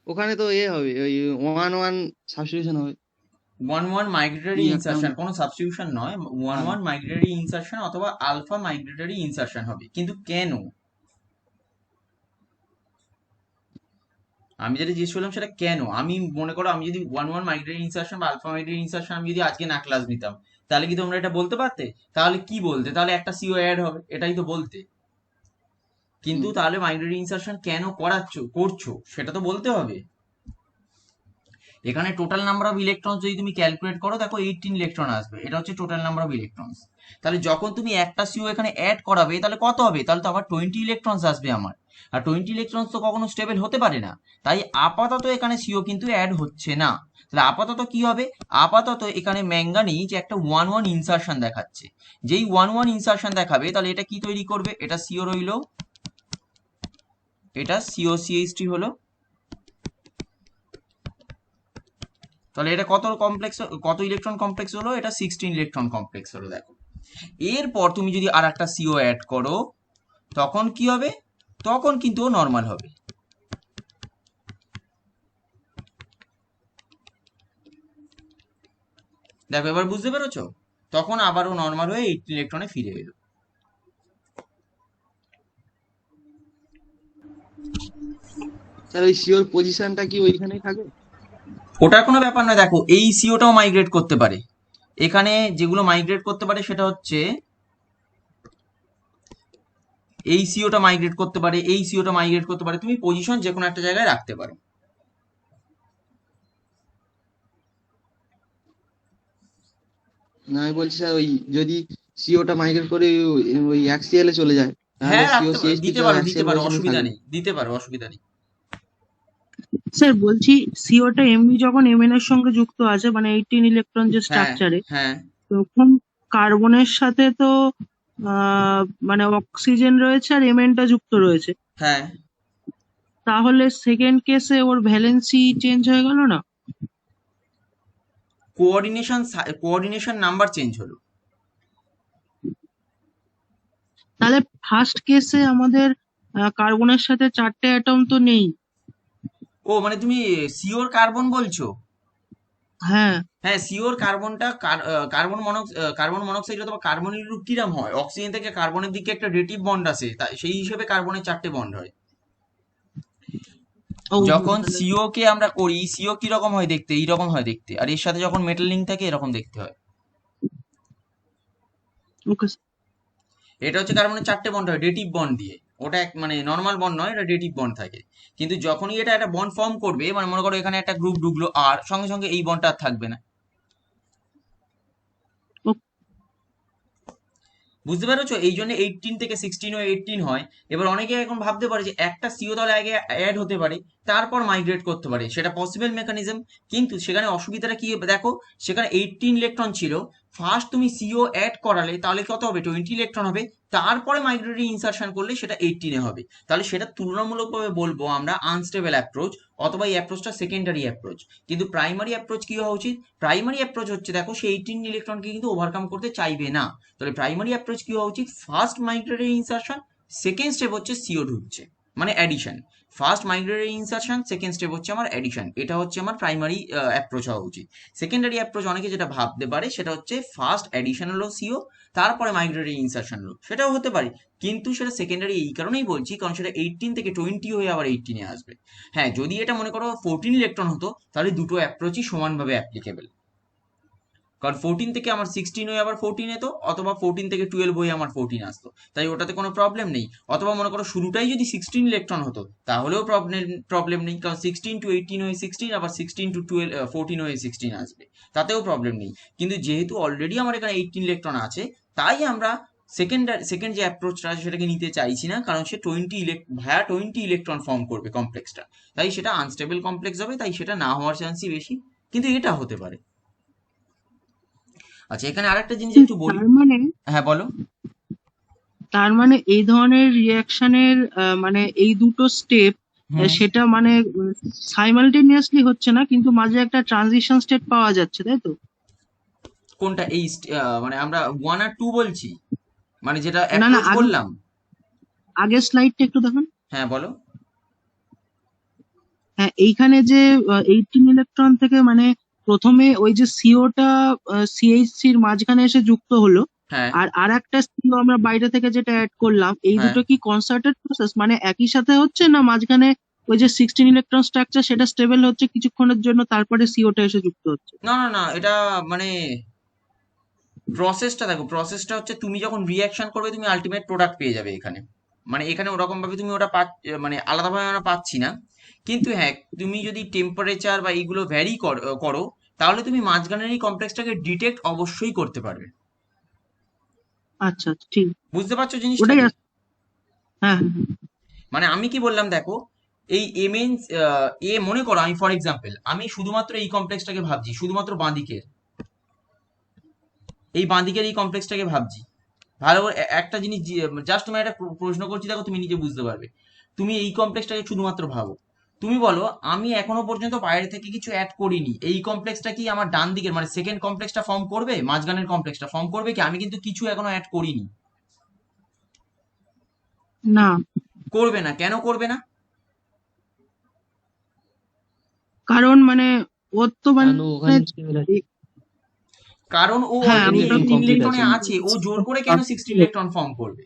ওখানে তো হবে ওই 1-1 সাবস্টিটিউশন হবে। 1-1 মাইগ্রেটরি কি একটা ইনসারশন, কোনো সাবস্টিটিউশন নয়। 1-1 মাইগ্রেটরি ইনসারশন অথবা আলফা মাইগ্রেটরি ইনসারশন হবে, কিন্তু কেন? আমি যেটা জিজ্ঞেস করলাম সেটা কেন। আমি মনে করো আমি যদি 1-1 মাইগ্রেটরি ইনসারশন বা আলফা মাইগ্রেটরি ইনসারশন আমি যদি আজকে না ক্লাস নিতাম, তাহলে কি তোমরা এটা বলতে পারতে? তাহলে কি বলতে? তাহলে একটা সিও অ্যাড হবে, এটাই তো বলতে। কিন্তু তাহলে মাইগ্রেটরি ইনসারশন কেন করছো সেটা তো বলতে হবে। এখানে টোটাল নাম্বার অফ ইলেকট্রন যদি তুমি ক্যালকুলেট করো, দেখো 18 ইলেকট্রন আসবে, এটা হচ্ছে টোটাল নাম্বার অফ ইলেকট্রনস। তাহলে যখন তুমি একটা সিও এখানে অ্যাড করাবে তাহলে কত হবে? তাহলে তো আবার 20 ইলেকট্রনস আসবে আমার। আর 20 ইলেকট্রনস তো কখনো স্টেবল হতে পারে না। তাই আপাতত এখানে সিও কিন্তু অ্যাড হচ্ছে না। তাহলে আপাতত কি হবে? আপাতত এখানে ম্যাঙ্গানিজ একটা 1-1 ইনসারশন দেখাচ্ছে। যেই 1-1 ইনসারশন দেখাবে তাহলে এটা কি তৈরি করবে? এটা সিও রইলো, এটা COCH3 হলো। তাহলে এটা কত ইলেকট্রন কমপ্লেক্স হলো? এটা 16 ইলেকট্রন কমপ্লেক্স হলো। দেখো এরপর তুমি যদি আর একটা সিও অ্যাড করো তখন কি হবে? তখন কিন্তু ও নর্মাল হবে। দেখো এবার বুঝতে পেরেছো? তখন আবারও নর্মাল হয়ে 18 ইলেকট্রনে ফিরে এলো। স্যার ওই সিওর পজিশনটা কি ওইখানেই থাকে? ওটার কোনো ব্যাপার নয়। দেখো এই সিওটাও মাইগ্রেট করতে পারে। এখানে যেগুলো মাইগ্রেট করতে পারে সেটা হচ্ছে এই সিওটা মাইগ্রেট করতে পারে, এই সিওটা মাইগ্রেট করতে পারে। তুমি পজিশন যে কোনো একটা জায়গায় রাখতে পারো। না আমি বলছি স্যার ওই যদি সিওটা মাইগ্রেট করে ওই এক সিএলে চলে যায় তাহলে হ্যাঁ সিও রাখতে পারো, সিএইচ3 দিতে টা পারো, এক দিতে সিএল পারো, পজিশনে অসুবিধা থাকবে। নেই, দিতে পারো, অসুবিধা নেই। স্যার বলছি সিওটা এমনি যখন এমএন এর সঙ্গে যুক্ত আছে মানে 18 ইলেকট্রন যে হ্যাঁ স্ট্রাকচারে, হ্যাঁ তখন কার্বনের সাথে তো মানে অক্সিজেন রয়েছে আর এমএনটা যুক্ত রয়েছে, হ্যাঁ। তাহলে সেকেন্ড কেসে ওর ভ্যালেন্সি চেঞ্জ হয়ে গেল না? কোঅর্ডিনেশন নাম্বার চেঞ্জ হলো। তাহলে ফার্স্ট কেসে আমাদের কার্বনের সাথে 4টে অ্যাটম তো নেই। ও মানে তুমি সিওর কার্বন বলছো? হ্যাঁ, হ্যাঁ সিওর কার্বনটা কার্বন মনোক্সাইড অথবা কার্বনের রূপ কিরম হয়? অক্সিজেন থেকে কার্বনের দিকে একটা রেটিভ বন্ড আসে, সেই হিসেবে কার্বনের 4টে বন্ড হয়। ও যখন তাহলে সিও কে আমরা করি, সিও কিরকম হয় দেখতে? এইরকম হয় দেখতে। আর এর সাথে যখন মেটাল লিঙ্ক থাকে এরকম দেখতে হয়। ওকে। এটা হচ্ছে কার্বনের 4টে বন্ড হয় রেটিভ বন্ড দিয়ে। ওটা মানে নর্মাল বন্ড নয়, এটা রেটিভ বন্ড থাকে। কিন্তু যখনই এটা একটা বন্ড ফর্ম করবে, মানে মনে করো এখানে একটা গ্রুপ ঢুকলো আর সঙ্গে সঙ্গে এই বন্ডটা আর থাকবে না। বুঝতে পেরেছো? এই জন্য 18 থেকে 16 ও 18 হয়। এবার অনেকে এখন ভাবতে পারে যে একটা সিও তাহলে আগে অ্যাড হতে পারে তারপর মাইগ্রেট করতে পারে, সেটা পসিবল মেকানিজম। কিন্তু সেখানে অসুবিধাটা কি দেখো, সেখানে 18 ইলেকট্রন ছিল, ফার্স্ট তুমি সিও অ্যাড করালে তাহলে কত হবে? 20 ইলেকট্রন হবে। তারপরে মাইগ্রেটরি ইনসারশন করলে সেটা 18 হবে। তাহলে সেটা তুলনামূলকভাবে বলবো আমরা আনস্টেবল অ্যাপ্রোচ, অথবা এই অ্যাপ্রোচটা সেকেন্ডারি অ্যাপ্রোচ। কিন্তু প্রাইমারি অ্যাপ্রোচ কি হওয়া উচিত? প্রাইমারি অ্যাপ্রোচ হচ্ছে দেখো সে 18 ইলেকট্রনকে কিন্তু ওভারকাম করতে চাইবে না। তাহলে প্রাইমারি অ্যাপ্রোচ কি হওয়া উচিত? First migratory insertion, second step হচ্ছে সিও ঢুকছে, মানে addition. First migratory insertion, second step হচ্ছে আমার অ্যাডিশন। এটা হচ্ছে আমার প্রাইমারি অ্যাপ্রোচ হওয়া উচিত। সেকেন্ডারি অ্যাপ্রোচ অনেকে যেটা ভাবতে পারে সেটা হচ্ছে ফার্স্ট অ্যাডিশন হলো সিও, তারপরে মাইগ্রেটরি ইনসারশন হলো, সেটাও হতে পারে। কিন্তু সেটা সেকেন্ডারি এই কারণেই বলছি কারণ সেটা 18 থেকে 20 হয়ে আবার 18 এ আসবে। হ্যাঁ যদি এটা মনে করো 14 ইলেকট্রন হতো তাহলে দুটো অ্যাপ্রোচই সমানভাবে অ্যাপ্লিকেবল। কারণ 14 থেকে আমার 16 হয়ে আবার 14 এতো, অথবা 14 থেকে 12 হয়ে আমার 14 আসতো, তাই ওটাতে কোনো প্রবলেম নেই। অথবা মনে করো শুরুটাই যদি 16 ইলেকট্রন হতো তাহলেও প্রবলেম নেই, কারণ 16 টু 18 হয়ে 16, আবার 16 টু 14 হয়ে 16 আসবে, তাতেও প্রবলেম নেই। কিন্তু যেহেতু অলরেডি আমার এখানে 18 ইলেকট্রন আছে, তাই আমরা সেকেন্ড যে অ্যাপ্রোচটা আছে সেটাকে নিতে চাইছি না, কারণ সে 20 ইলেকট্রন ফর্ম করবে কমপ্লেক্সটা, তাই সেটা আনস্টেবল কমপ্লেক্স হবে, তাই সেটা না হওয়ার চান্সই বেশি, কিন্তু এটা হতে পারে। আচ্ছা, এখানে আরেকটা জিনিস একটু বলি। হ্যাঁ বলো। তার মানে এই ধরনের রিয়াকশনের মানে এই দুটো স্টেপ হুম। সেটা মানে সাইমালটেনিয়াসলি হচ্ছে না, কিন্তু মাঝে একটা ট্রানজিশন স্টেট পাওয়া যাচ্ছে, তাই তো? কোনটা? এই মানে আমরা 1 আর 2 বলছি, মানে যেটা না না, অ্যাপ্রোচ আগে করলাম। আগের স্লাইডটা একটু দেখুন। হ্যাঁ বলো। হ্যাঁ, এইখানে যে 18 ইলেকট্রন থেকে মানে প্রথমে ওই যে সিওটা সিএইচসির মাঝখানে এসে যুক্ত হলো, হ্যাঁ আর একটা সিও আমরা বাইরে থেকে যেটা অ্যাড করলাম, এই হ্যাঁ। দুটো কি কনসার্টেড প্রসেস, মানে একই সাথে হচ্ছে, না মাঝখানে ওই যে 16 ইলেকট্রন স্ট্রাকচার সেটা স্টেবল হচ্ছে কিছুক্ষণের জন্য, তারপরে সিওটা এসে যুক্ত হচ্ছে? না না না, এটা মানে প্রসেসটা দেখো, প্রসেসটা হচ্ছে তুমি যখন রিয়াকশন করবে তুমি আলটিমেট প্রোডাক্ট পেয়ে যাবে এখানে, মানে এখানে ওরকম ভাবে তুমি ওটা মানে আলাদাভাবে আমরা পাচ্ছি না, কিন্তু হ্যাঁ তুমি যদি টেম্পারেচার বা এইগুলো ভ্যারি করো তাহলে তুমি মাঝখানের এই কমপ্লেক্সটাকে ডিটেক্ট অবশ্যই করতে পারবে। আচ্ছা আচ্ছা, ঠিক, বুঝতে পারছো ওটাই জিনিসটাকে? হ্যাঁ হ্যাঁ হ্যাঁ। মানে আমি কি বললাম দেখো, এই এমএন এ মনে করো, আমি ফর এক্সাম্পল আমি শুধুমাত্র এই কমপ্লেক্সটাকে ভাবছি, শুধুমাত্র বাঁদিকের এই কমপ্লেক্সটাকে ভাবছি, ভালো করে একটা জিনিস জাস্ট তুমি একটা প্রশ্ন করছি, দেখো তুমি নিজে বুঝতে পারবে। তুমি এই কমপ্লেক্সটাকে শুধুমাত্র ভাবো, তুমি বলো আমি এখনো পর্যন্ত বাইরে থেকে কিছু অ্যাড করিনি, এই কমপ্লেক্সটা কি আমার ডান দিকের মানে সেকেন্ড কমপ্লেক্সটা ফর্ম করবে, মাঝখানের কমপ্লেক্সটা ফর্ম করবে কি? আমি কিন্তু কিছু এখনো অ্যাড করিনি। না, করবে না, কেন করবে না? কারণ মানে ওর তো মানে কারণ ও ওখানে stable আছে। কারণ ও হ্যাঁ, অলরেডি ওটা 18 কমপ্লিট ইলেকট্রনে আছে। আছে, ও জোর করে কেন 16 ইলেকট্রন ফর্ম করবে?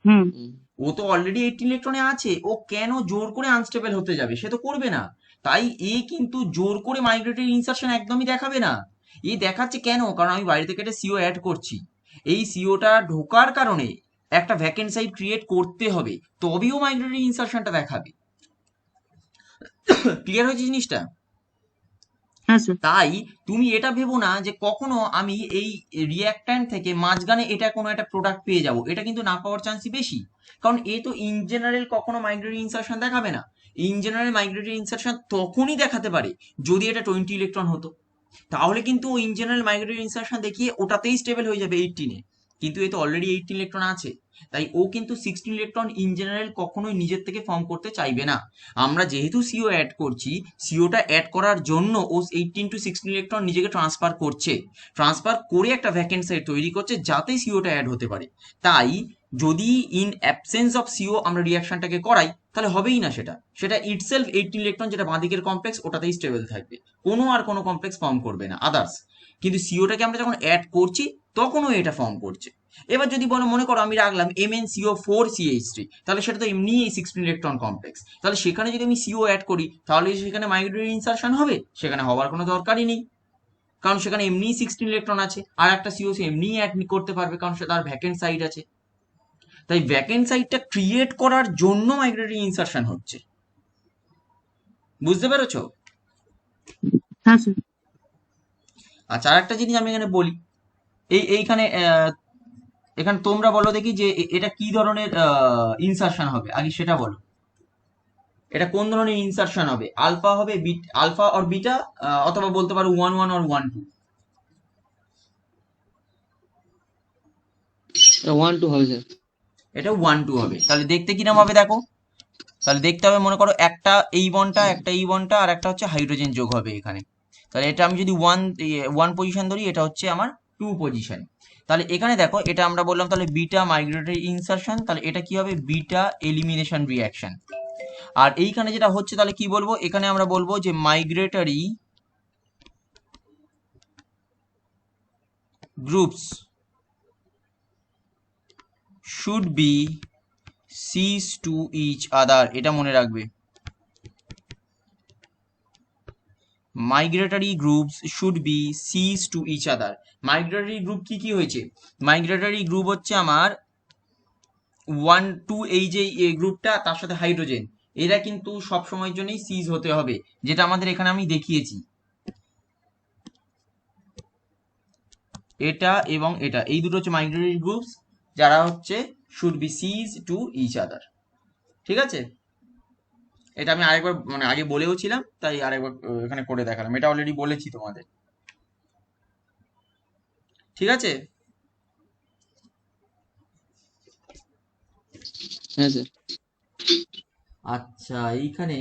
হুম, হুম। ও তো অলরেডি 18 ইলেকট্রনে আছে, ও কেন জোর করে আনস্টেবল হতে যাবে? সে তো করবে না। তাই এ কিন্তু জোর করে মাইগ্রেটরি ইনসারশন একদমই দেখাবে না। এ দেখাচ্ছে কেন? কারণ আমি বাইরে থেকে একটা সিও অ্যাড করছি, এই সিওটা ঢোকার কারণে একটা ভ্যাকেন্ট সাইট ক্রিয়েট করতে হবে, তবেও মাইগ্রেটরি ইনসারশনটা দেখাবে। ক্লিয়ার হয়েছে জিনিসটা? হ্যাঁ স্যার। তাই তুমি এটা ভেবো না যে কখনো আমি এই রিয়াক্ট্যান্ট থেকে মাঝখানে এটা কোনো একটা প্রোডাক্ট পেয়ে যাব, এটা কিন্তু না পাওয়ার চান্সই বেশি, কারণ এ তো ইন জেনারেল কখনো মাইগ্রেটরি ইনসারশন দেখাবে না। ইন জেনারেল মাইগ্রেটরি ইনসারশন তখনই দেখাতে পারে যদি এটা 20 ইলেকট্রন হতো, তাহলে কিন্তু ও ইন জেনারেল মাইগ্রেটরি ইনসারশন দেখিয়ে ওটাতেই স্টেবল হয়ে যাবে 18-এ, কিন্তু এ তো অলরেডি 18 ইলেকট্রন আছে, তাই ও কিন্তু 16 ইলেকট্রন ইন জেনারেল কখনোই নিজের থেকে ফর্ম করতে চাইবে না। আমরা যেহেতু সিও অ্যাড করছি, সিওটা অ্যাড করার জন্য ও 18 টু 16 ইলেকট্রন নিজেকে ট্রান্সফার করছে, ট্রান্সফার করে একটা ভ্যাকেন্ট সাইট তৈরি করছে যাতে সিওটা অ্যাড হতে পারে। তাই যদি ইন অ্যাবসেন্স অফ সিও আমরা রিয়াকশনটাকে করাই তাহলে হবেই না সেটা, সেটা ইটসেলফ 18 ইলেকট্রন যেটা বাঁদিকের কমপ্লেক্স ওটাতেই স্টেবল থাকবে, কোনো কমপ্লেক্স ফর্ম করবে না আদার্স। কিন্তু সিওটাকে আমরা যখন অ্যাড করছি তখনও এটা ফর্ম করছে। এবার যদি মনে করো আমি রাখলাম MnCO4CH3, তাহলে সেটা তো এমনি এই 16 ইলেকট্রন কমপ্লেক্স, তাহলে সেখানে যদি আমি সিও অ্যাড করি তাহলে সেখানে মাইগ্রেটরি ইনসারশন হবে? সেখানে হওয়ার কোনো দরকারই নেই, কারণ সেখানে এমনি 16 ইলেকট্রন আছে, আর একটা সিও সে এমনি অ্যাড করতে পারবে কারণ সে তার ভ্যাকেন্ট সাইট আছে। তাই ভ্যাকেন্ট সাইটটা ক্রিয়েট করার জন্য মাইগ্রেটরি ইনসারশন হচ্ছে। বুঝতে পেরেছো? হ্যাঁ স্যার। আচ্ছা, আর একটা জিনিস আমি এখানে বলি, এইখানে এখানে তোমরা বলো দেখি যে এটা কি ধরনের ইনসারশন হবে, আগে সেটা বলো। এটা কোন ধরনের ইনসারশন হবে? আলফা হবে, আলফা অর বিটা, অথবা বলতে পারো 1-1 অর 1-2? এটা 1-2 হবে স্যার। এটা 1-2 হবে। তাহলে দেখতে কিরম হবে দেখো, তাহলে দেখতে হবে মনে করো একটা এই বনটা আর একটা হচ্ছে হাইড্রোজেন যোগ হবে এখানে, তাহলে এটা আমি যদি ওয়ান পজিশন ধরি, এটা হচ্ছে আমার 2 পজিশন। তাহলে এখানে দেখো এটা আমরা বললাম তাহলে বিটা মাইগ্রেটরি ইনসারশন, তাহলে এটা কি হবে? Beta elimination reaction. আর এইখানে যেটা হচ্ছে তাহলে কি বলবো? এখানে আমরা বলবো যে migratory groups should be cis to each other, এটা মনে রাখবে। Migratory groups should be cis to each other. Migratory group কি কি হয়েছে? মাইগ্রেটরি গ্রুপ হচ্ছে আমার 1-2, এই যে গ্রুপটা তার সাথে হাইড্রোজেন, এরা কিন্তু সব সময়ের জন্যই সিজ হতে হবে, যেটা আমাদের এখানে আমি দেখিয়েছি। এটা এবং এটা, এই দুটো হচ্ছে মাইগ্রেটরি গ্রুপস যারা হচ্ছে should be cis to each other. ঠিক আছে, এটা আমি আরেকবার মানে আগে বলেও ছিলাম, তাই আরেকবার এখানে করে দেখালাম, এটা অলরেডি বলেছি তোমাদের। ঠিক আছে, হ্যাঁ স্যার। আচ্ছা এইখানে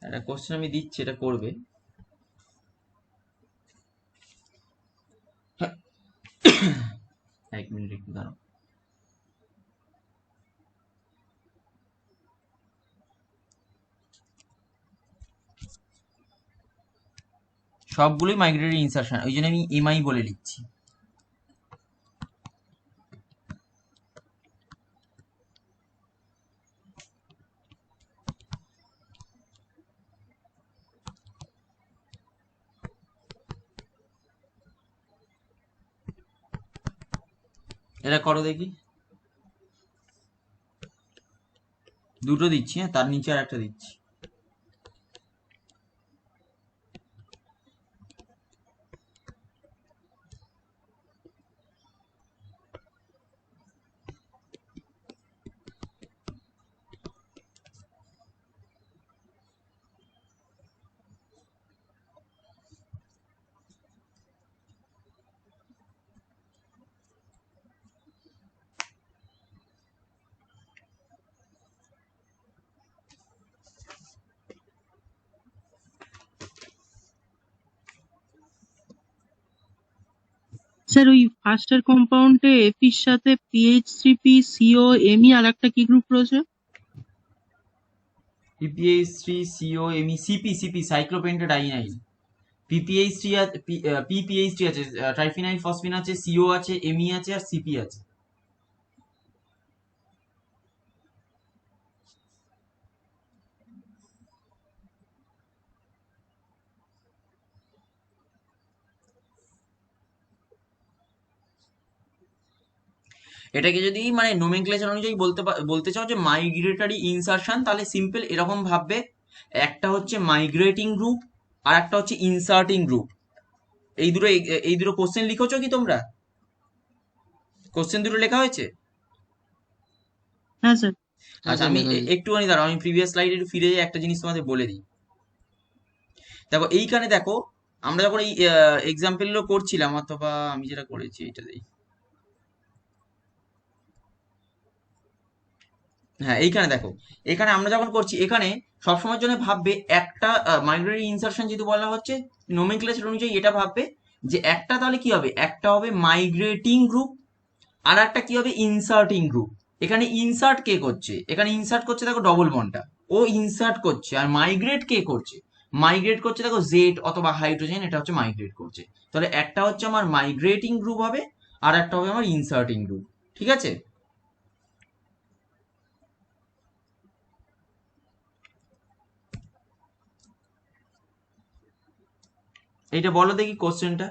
একটা কোশ্চেন আমি দিচ্ছি, এটা করবে। এক মিনিট একটু দাঁড়াও। সবগুলোই মাইগ্রেটরি ইনসারশন, ওই জন্য আমি এমআই বলে লিখছি। এটা করো দেখি, দুটো দিচ্ছি, হ্যাঁ তার নিচে আর একটা দিচ্ছি। স্যার ওই ফার্স্টের কম্পাউন্ডে এপির সাথে PH3P CO ME আর একটা কি গ্রুপ রয়েছে? PPH3 CO ME CP সাইক্লোপেন্টাডাইনাইল। PPH3 আছে, PPH3 আছে, ট্রাইফিনাইল ফসফিন আছে, CO আছে, ME আছে আর CP আছে। এটাকে যদি মানে নোমেনক্লেচার অনুযায়ী বলতে চাও যে মাইগ্রেটরি ইনসারশন, তাহলে সিম্পল এরকম ভাববে, একটা হচ্ছে মাইগ্রেটিং গ্রুপ আর একটা হচ্ছে ইনসার্টিং গ্রুপ। এই দুটো কোশ্চেন লিখেছো কি তোমরা? কোশ্চেন দুটো লেখা হয়েছে? হ্যাঁ স্যার। হ্যাঁ আচ্ছা স্যার আমি লেখা আছে। একটুখানি দাঁড়াও, আমি প্রিভিয়াস স্লাইডে একটু ফিরে যাই, একটা জিনিস তোমাদের বলে দিই। দেখো এইখানে দেখো, আমরা যখন এই এক্সাম্পল গুলো করছিলাম, অথবা আমি যেটা করেছি এটা দিই, হ্যাঁ এইখানে দেখো, এখানে আমরা যখন করছি, এখানে সবসময়ের জন্য ভাববে একটা মাইগ্রেটরি ইনসারশন যেহেতু বলা হচ্ছে, নোমেনক্লেচার অনুযায়ী এটা ভাববে যে একটা তাহলে কি হবে, একটা হবে মাইগ্রেটিং গ্রুপ আর একটা কি হবে ইনসার্টিং গ্রুপ। এখানে ইনসার্ট কে করছে, এখানে ইনসার্ট করছে দেখো ডবল বন্ডটা, ও ইনসার্ট করছে। আর মাইগ্রেট কে করছে, মাইগ্রেট করছে দেখো জেড অথবা হাইড্রোজেন, এটা হচ্ছে মাইগ্রেট করছে। তাহলে একটা হচ্ছে আমার মাইগ্রেটিং গ্রুপ হবে আর একটা হবে আমার ইনসার্টিং গ্রুপ। ঠিক আছে, এইটা বলো দেখি কোশ্চেনটা।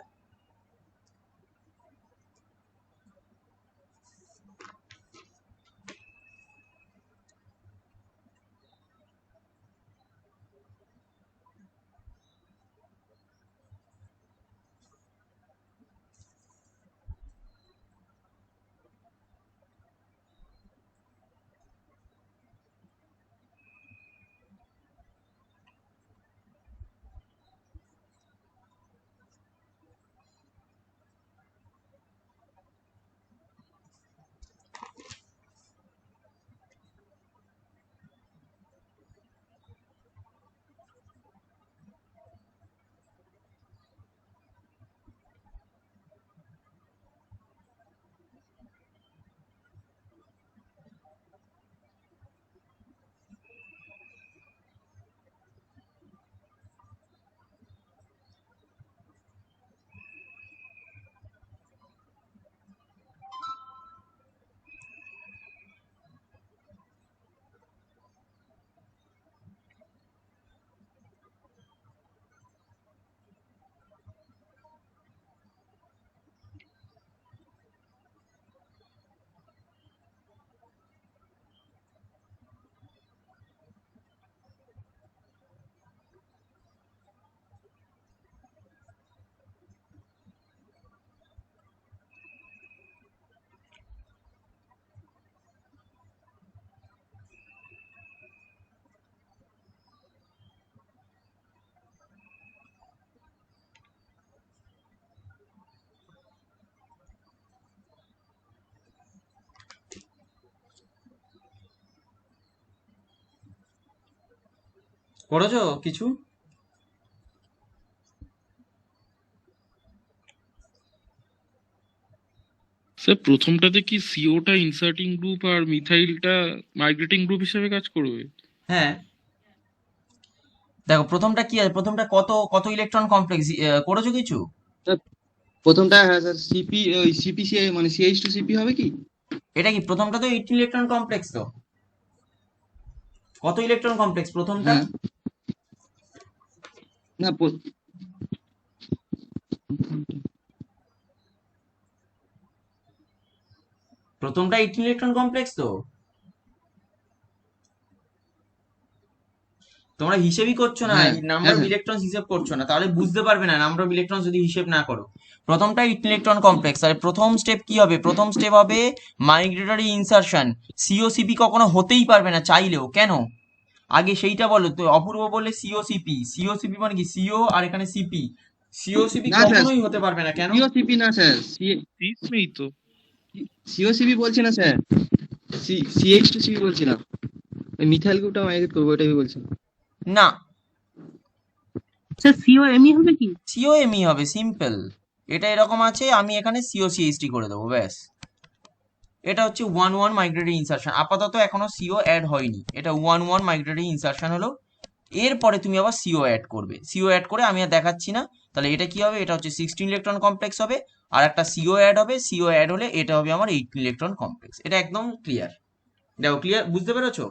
করেছো কিছু? স্যার প্রথমটাতে কি সিওটা ইনসার্টিং গ্রুপ আর মিথাইলটা মাইগ্রেটিং গ্রুপ হিসেবে কাজ করবে? হ্যাঁ, দেখো প্রথমটা কি আছে, প্রথমটা কত কত ইলেকট্রন কমপ্লেক্স করেছো কিছু? স্যার প্রথমটা হ্যাঁ স্যার সিপি ওই সিপিসি মানে সিএইচ টু সিপি হবে কি? এটা কি প্রথমটা তো 18 ইলেকট্রন কমপ্লেক্স, তো কত ইলেকট্রন কমপ্লেক্স প্রথমটা? হ্যাঁ না প্রথমটা 18 ইলেকট্রন কমপ্লেক্স তো। তোমরা হিসেবই করছো না, হ্যাঁ নাম্বার হ্যাঁ অফ স্যার ইলেকট্রন হিসেব করছো না, তাহলে বুঝতে পারবে না নাম্বার অফ ইলেকট্রন যদি হিসেব না করো। প্রথমটা 18 ইলেকট্রন কমপ্লেক্স, তাহলে প্রথম স্টেপ কি হবে? প্রথম স্টেপ হবে মাইগ্রেটরি ইনসারশন। সিওসিপি কখনো হতেই পারবে না চাইলেও, কেন? আগে সেইটা বলো তো। অপূর্ব বললে সিওসিপি, সিওসিপি মানে কি সিও আর এখানে সিপি, সিওসিপি না স্যার কখনোই হতে পারবে না, কেন? সিওসিপি না স্যার সিস নেই তো। সিওসিপি বলছি না স্যার, সিএইচ টু সিপি বলছিলাম। ওই মিথাইল গ্রুপটা মাইগ্রেট করবো ওটাই বলছিলাম। না, স্যার সিওএমই হবে কি? সিওএমই হবে, সিম্পল। এটা এরকম আছে, আমি এখানে সিওসিএইচটি করে দেবো, ব্যাস। এটা হচ্ছে 1-1 মাইগ্রেটরি ইনসারশন। আপাতত এখনো সিও অ্যাড হয়নি, এটা 1-1 মাইগ্রেটরি ইনসারশন হলো। এরপরে তুমি আবার সিও অ্যাড করবে, সিও অ্যাড করে আমি আর দেখাচ্ছি না। তাহলে এটা কি হবে? এটা হচ্ছে 16 ইলেকট্রন কমপ্লেক্স হবে, আর একটা সিও অ্যাড হবে, সিও অ্যাড হলে এটা হবে আমার 18 ইলেকট্রন কমপ্লেক্স। এটা একদম ক্লিয়ার। দেখো ক্লিয়ার, বুঝতে পেরেছো?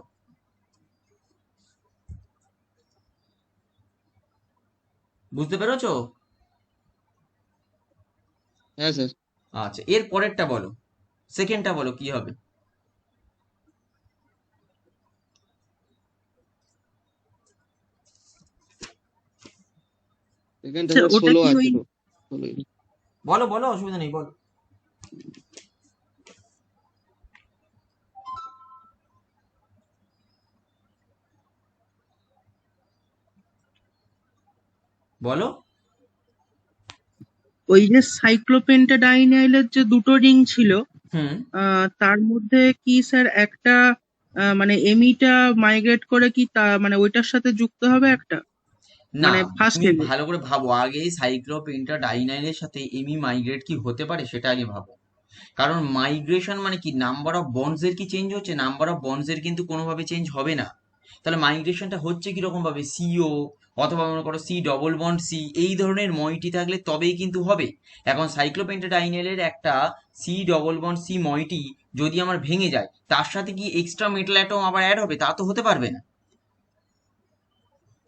বুঝতে পেরেছো? হ্যাঁ স্যার আচ্ছা, এর পরেরটা বলো, সেকেন্ডটা বলো কি হবে? সেকেন্ডটা স্যার স্যার ওটা 16 কি আছে ওই তো 16 বলো বলো, অসুবিধা নেই, বলো। বলো। ওই যে সাইক্লোপেন্টাডাইনাইলের যে দুটো রিং ছিল, হুম। তার মধ্যে কি স্যার একটা মানে এমিটা মাইগ্রেট করে কি তা মানে ওইটার সাথে যুক্ত হবে একটা, না, মানে ফার্স্ট তুমি স্টেজে? ভালো করে ভাবো আগে, সাইক্লোপেন্টাডাইনাইনের সাথে এমি মাইগ্রেট কি হতে পারে সেটা আগে ভাবো। কারণ মাইগ্রেশন মানে কি, নাম্বার অফ বন্ডস এর কি চেঞ্জ হচ্ছে? নাম্বার অফ বন্ডস এর কিন্তু কোনোভাবে চেঞ্জ হবে না। তাহলে মাইগ্রেশনটা হচ্ছে কিরকম ভাবে? সিও অথবা মনে করো সি ডবল বন্ড সি, এই ধরনের মইটি থাকলে তবেই কিন্তু হবে। এখন সাইক্লোপেন্টাডাইনেলের একটা সি ডবল বন্ড সি মইটি যদি আমার ভেঙে যায়, তার সাথে কি এক্সট্রা মেটাল অ্যাটম আবার অ্যাড হবে? তা তো হতে পারবে না।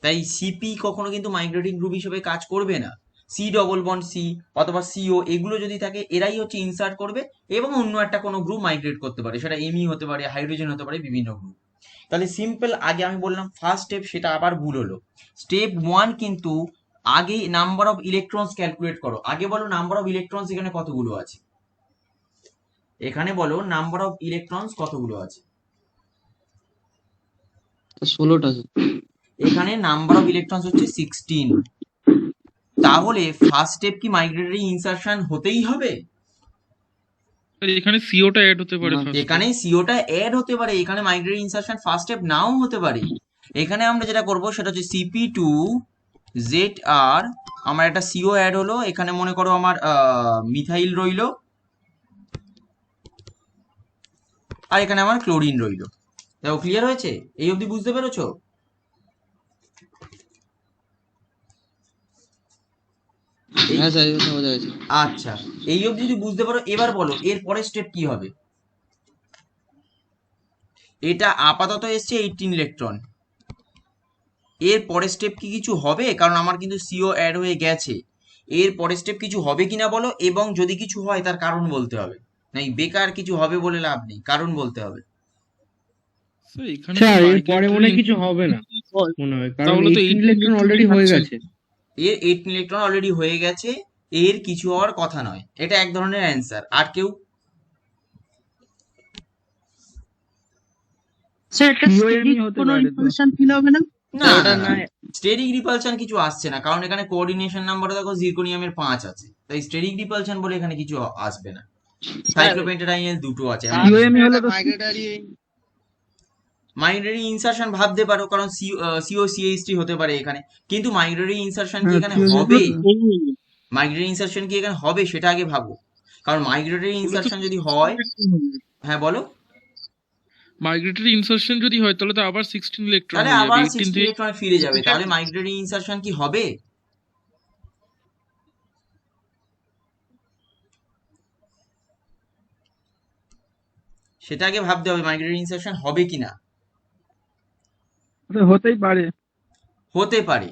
তাই সিপি কখনো কিন্তু মাইগ্রেটিং গ্রুপ হিসেবে কাজ করবে না। সি ডবল বন্ড সি অথবা সিও এগুলো যদি থাকে, এরাই হচ্ছে ইনসার্ট করবে এবং অন্য একটা কোনো গ্রুপ মাইগ্রেট করতে পারে, সেটা এমি হতে পারে, হাইড্রোজেন হতে পারে, বিভিন্ন গ্রুপ। তাহলে সিম্পল, আগে আমি বললাম ফার্স্ট স্টেপ, সেটা আবার ভুল হলো। স্টেপ 1 কিন্তু আগে নাম্বার অফ ইলেকট্রনস ক্যালকুলেট করো। আগে বলো নাম্বার অফ ইলেকট্রনস এখানে কতগুলো আছে, এখানে বলো নাম্বার অফ ইলেকট্রনস কতগুলো আছে। 16টা স্যার। এখানে নাম্বার অফ ইলেকট্রনস হচ্ছে 16। তাহলে ফার্স্ট স্টেপ কি মাইগ্রেটরি ইনসারশন হতেই হবে? আর এখানে সিওটা অ্যাড হতে পারে না ফার্স্টে। এখানে সিওটা অ্যাড হতে পারে, এখানে মাইগ্রেটরি ইনসারশন ফার্স্ট স্টেপ নাও হতে পারে। এখানে আমরা যেটা করব সেটা হচ্ছে সিপি টু জেড আর, আমার একটা সিও অ্যাড হলো, এখানে মনে করো আমার মিথাইল রইলো, আর এখানে আমার ক্লোরিন রইলো। দেখো ক্লিয়ার হয়েছে? এই অবধি বুঝতে পেরেছো? এই, হ্যাঁ স্যার এটা বোঝা গেছে। আচ্ছা, এই অবধি যদি বুঝতে পারো, এবার বলো এর পরের স্টেপ কি হবে। এটা আপাতত এসছে 18 ইলেকট্রন, এর পরের স্টেপ কি কিছু হবে? কারণ আমার কিন্তু সিও অ্যাড হয়ে গেছে। এর পরের স্টেপ কিছু হবে কিনা বলো, এবং যদি কিছু হয় তার কারণ বলতে হবে। নাই বেকার কিছু হবে বলে লাভ নেই, কারণ বলতে হবে। স্যার এখানে স্যার এর পরে মনে হয় মাইগ্রেটরি কিছু হবে না মনে হয়, কারণ তাহলে তো 18 18 ইলেকট্রন অলরেডি হয়ে গেছে। এর 18 ইলেকট্রন অলরেডি হয়ে গেছে, এর কিছু হওয়ার কথা নয়। এটা এক ধরনের অ্যান্সার। আর কেউ? স্যার এটা COME স্টেরিক হতে কোনো পারে তো। ইনফরমেশন ফিল হবে না? না ওটা না, না স্টেরিক রিপালশন কিছু আসছে না, কারণ এখানে কোঅর্ডিনেশন নাম্বার দেখো জিরকোনিয়ামের 5 আছে, তাই স্টেরিক রিপালশন বলে এখানে কিছু আসবে না। সাইক্লোপেন্টাডাইনের 2 আছে। COME হলে তো মাইগ্রেটারি মাইগ্রেটরি ইনসারশন ভাবতে পারো, কারণ সিও সিএইচটি হতে পারে এখানে, কিন্তু মাইগ্রেটরি ইনসারশন কি হ্যাঁ এখানে সিও হবে? হুম, মাইগ্রেটরি ইনসারশন কি এখানে হবে সেটা আগে ভাবো। কারণ মাইগ্রেটরি তাহলে তো ইনসারশন যদি 16 হয়, ইলেকট্রন হবে। হ্যাঁ বলো, মাইগ্রেটরি ইনসারশন যদি হয় তাহলে তো আবার 16 ইলেকট্রন তাহলে হয়ে যাবে, আবার 18 সিক্সটি থেকে ইলেকট্রনে ফিরে যাবে। থেকে তাহলে মাইগ্রেটরি ইনসারশন কি হবে? সেটা আগে ভাবতে হবে মাইগ্রেটরি ইনসারশন হবে কিনা। হতেই পারে। হতে পারে।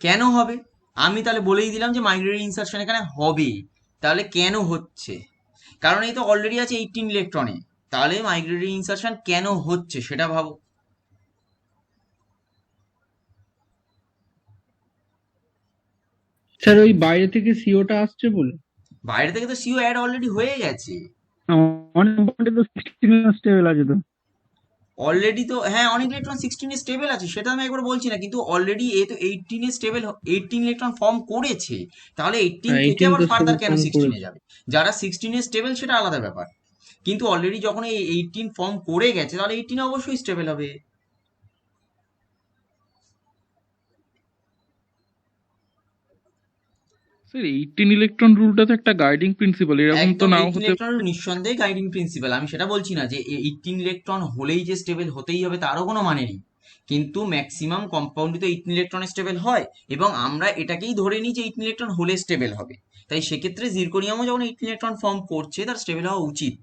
কেন হবে? আমি তাহলে বলেই দিলাম যে মাইগ্রেটরি ইনসারশন এখানে হবে। তাহলে কেন হচ্ছে? কারণ এই তো অলরেডি আছে 18 ইলেকট্রনে। তাহলে মাইগ্রেটরি ইনসারশন কেন হচ্ছে সেটা ভাবো। স্যার ওই বাইরে থেকে সিওটা আসছে বলে। বাইরে থেকে তো সিও অ্যাড অলরেডি হয়ে গেছে। অনেক পয়েন্টে তো 16 স্টেবল আছে তো। অলরেডি তো হ্যাঁ, অনেক ইলেকট্রন 16 এ স্টেবল আছে, সেটা আমি একবার বলছি না, কিন্তু অলরেডি এ তো 18 এ স্টেবল, 18 ইলেকট্রন ফর্ম করেছে। তাহলে 18 হ্যাঁ থেকে 18 আবার তো ফার্দার কেন ফর্ম 16 এ করেছে। যাবে? যারা 16 এ স্টেবল সেটা আলাদা ব্যাপার, কিন্তু অলরেডি যখন এই 18 ফর্ম করে গেছে তাহলে 18 এ অবশ্যই স্টেবল হবে। স্যার 18 ইলেকট্রন রুলটা তো একটা গাইডিং প্রিন্সিপাল, এরকম তো একদম নাও 18 হতে ইলেকট্রন পারে। নিঃসন্দেহে গাইডিং প্রিন্সিপাল, আমি সেটা বলছি না যে 18 ইলেকট্রন হলেই যে স্টেবল হতেই হবে তারও কোনো মানে নেই, কিন্তু ম্যাক্সিমাম কম্পাউন্ডই তো 18 ইলেকট্রনে স্টেবল হয়, এবং আমরা এটাকেই ধরে নিই যে 18 ইলেকট্রন হলে স্টেবল হবে। তাই সেক্ষেত্রে জিরকোনিয়ামও যখন 18 ইলেকট্রন ফর্ম করছে তার স্টেবল হওয়া উচিত,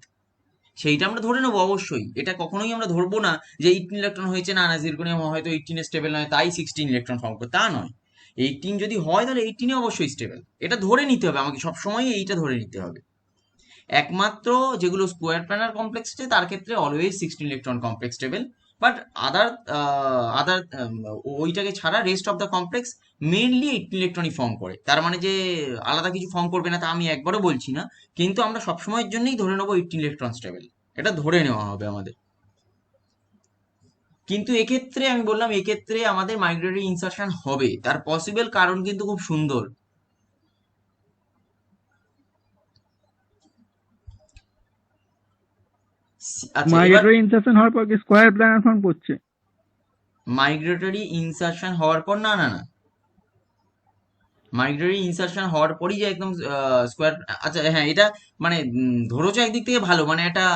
সেইটা আমরা ধরে নেবো অবশ্যই। এটা কখনোই আমরা ধরবো না যে 18 ইলেকট্রন হয়েছে, না না জিরকোনিয়াম হয়তো 18 এ স্টেবল নয় তাই 16 ইলেকট্রন ফর্ম করে, তা নয়। 18 যদি হয় তাহলে 18 এ অবশ্যই স্টেবল, এটা ধরে নিতে হবে, আমাকে সবসময় এইটা ধরে নিতে হবে। একমাত্র যেগুলো স্কোয়ার প্ল্যানার কমপ্লেক্স আছে তার ক্ষেত্রে always 16 electron complex table, but other other ওইটাকে ছাড়া rest of the complex mainly 18 ইলেকট্রনই ফর্ম করে। তার মানে যে আলাদা কিছু ফর্ম করবে না তা আমি একবারও বলছি না, কিন্তু আমরা সবসময়ের জন্যই ধরে নেবো 18 ইলেকট্রন স্টেবল, এটা ধরে নেওয়া হবে আমাদের। কিন্তু এক্ষেত্রে আমি বললাম এক্ষেত্রে আমাদের মাইগ্রেটরি ইনসারশন হবে, তার পসিবল কারণ কিন্তু খুব সুন্দর। আচ্ছা এবার মাইগ্রেটরি ইনসারশন হওয়ার পর কি স্কোয়ার প্ল্যানার ফর্ম করছে? মাইগ্রেটরি ইনসারশন হওয়ার পর না না না, মাইগ্রেটরি ইনসারশন হওয়ার পরই যে একদম স্কোয়ার, আচ্ছা হ্যাঁ এটা মানে ধরেছো একদিক থেকে ভালো, মানে একটা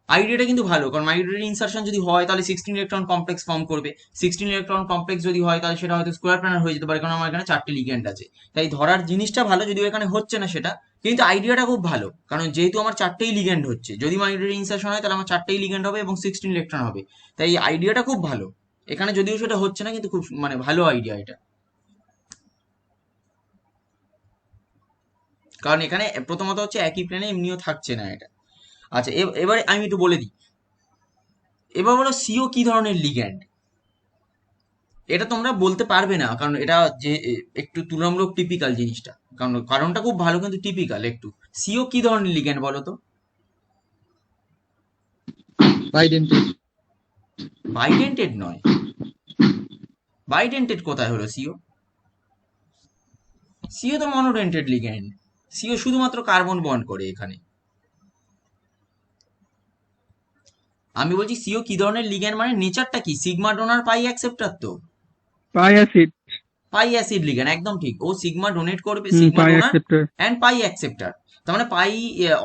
আইডিয়াটা কিন্তু ভালো, কারণ মাইগ্রেটরি ইনসারশন যদি হয় তাহলে 16 ইলেকট্রন কমপ্লেক্স ফর্ম করবে, 16 ইলেকট্রন কমপ্লেক্স যদি হয় তাহলে সেটা হয়তো স্কোয়ার প্ল্যানার হয়ে যেতে পারে, কারণ আমার এখানে 4টে লিগ্যান্ড আছে। তাই ধরার জিনিসটা ভালো, যদিও এখানে হচ্ছে না সেটা, কিন্তু আইডিয়াটা খুব ভালো, কারণ যেহেতু আমার 4টেই লিগ্যান্ড হচ্ছে, যদি মাইগ্রেটরি ইনসারশন হয় তাহলে আমার 4টেই লিগ্যান্ড হবে এবং 16 ইলেকট্রন হবে। তাই আইডিয়াটা খুব ভালো এখানে, যদিও সেটা হচ্ছে না, কিন্তু খুব মানে ভালো আইডিয়া এটা। কারণ এখানে প্রথমত হচ্ছে একই প্লেনে এমনিও থাকছে না এটা। আচ্ছা এবারে আমি একটু বলে দিই, এবার বলো সিও কি ধরনের লিগ্যান্ড। এটা তোমরা বলতে পারবে না, কারণ এটা যে একটু তুলনামূলক টিপিক্যাল জিনিসটা, কারণ কারণটা খুব ভালো কিন্তু টিপিক্যাল একটু। সিও কি ধরনের লিগ্যান্ড বলো তো? বাইডেন্টেড। বাইডেন্টেড নয়। বাইডেন্টেড কোথায় হলো সিও? সিও তো মনোডেন্টেড লিগ্যান্ড। সিও শুধুমাত্র কার্বন বন্ড করে এখানে। আমি বলছি সিও কি ধরনের লিগ্যান্ড মানে নেচারটা কি, সিগমা ডোনার পাই অ্যাকসেপ্টার তো, pi acid. Pi acid ligand একদম ঠিক, ও সিগমা ডোনেট করবে, sigma pi donor acceptor. And pi acceptor. তার মানে পাই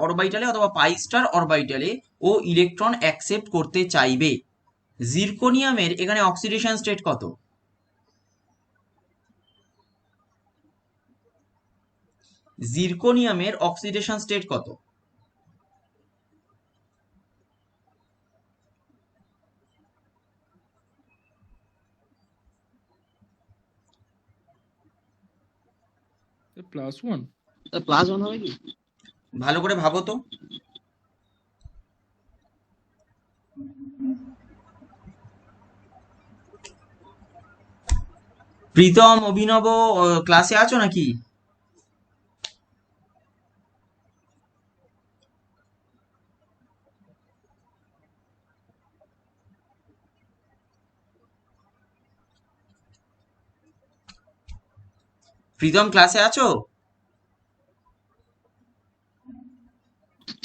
অরবিটালে অথবা পাই স্টার অরবিটালে ও ইলেকট্রন অ্যাকসেপ্ট করতে চাইবে। জিরকোনিয়ামের এখানে অক্সিডেশন স্টেট কত? জিরকোনিয়ামের অক্সিডেশন স্টেট কত? +1। +1 হবে কি? ভালো করে ভাবো তো। প্রীতম, অভিনব, ক্লাসে আছো নাকি? প্রীতম ক্লাসে আছো?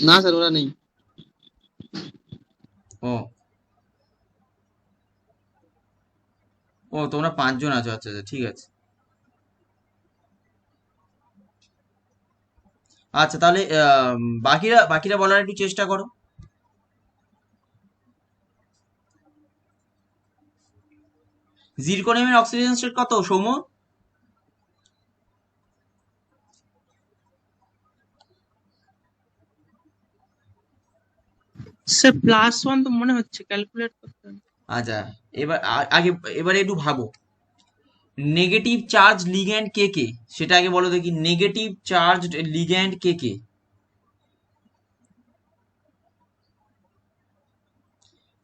না স্যার ওরা নেই। ও ও তোমরা 5 জন আছো, আচ্ছা আচ্ছা ঠিক আছে। আচ্ছা তাহলে বাকিরা বাকিরা বলার একটু চেষ্টা করো। জিরকোনিয়ামের অক্সিজেন স্টেট কত সৌম্য? সে +1 তো মনে হচ্ছে, ক্যালকুলেট করতে হবে। আচ্ছা এবার আগে এবারে একটু ভাবো, নেগেটিভ চার্জ লিগ্যান্ড কে কে, সেটা আগে বলো দেখি। নেগেটিভ চার্জ লিগ্যান্ড কে কে?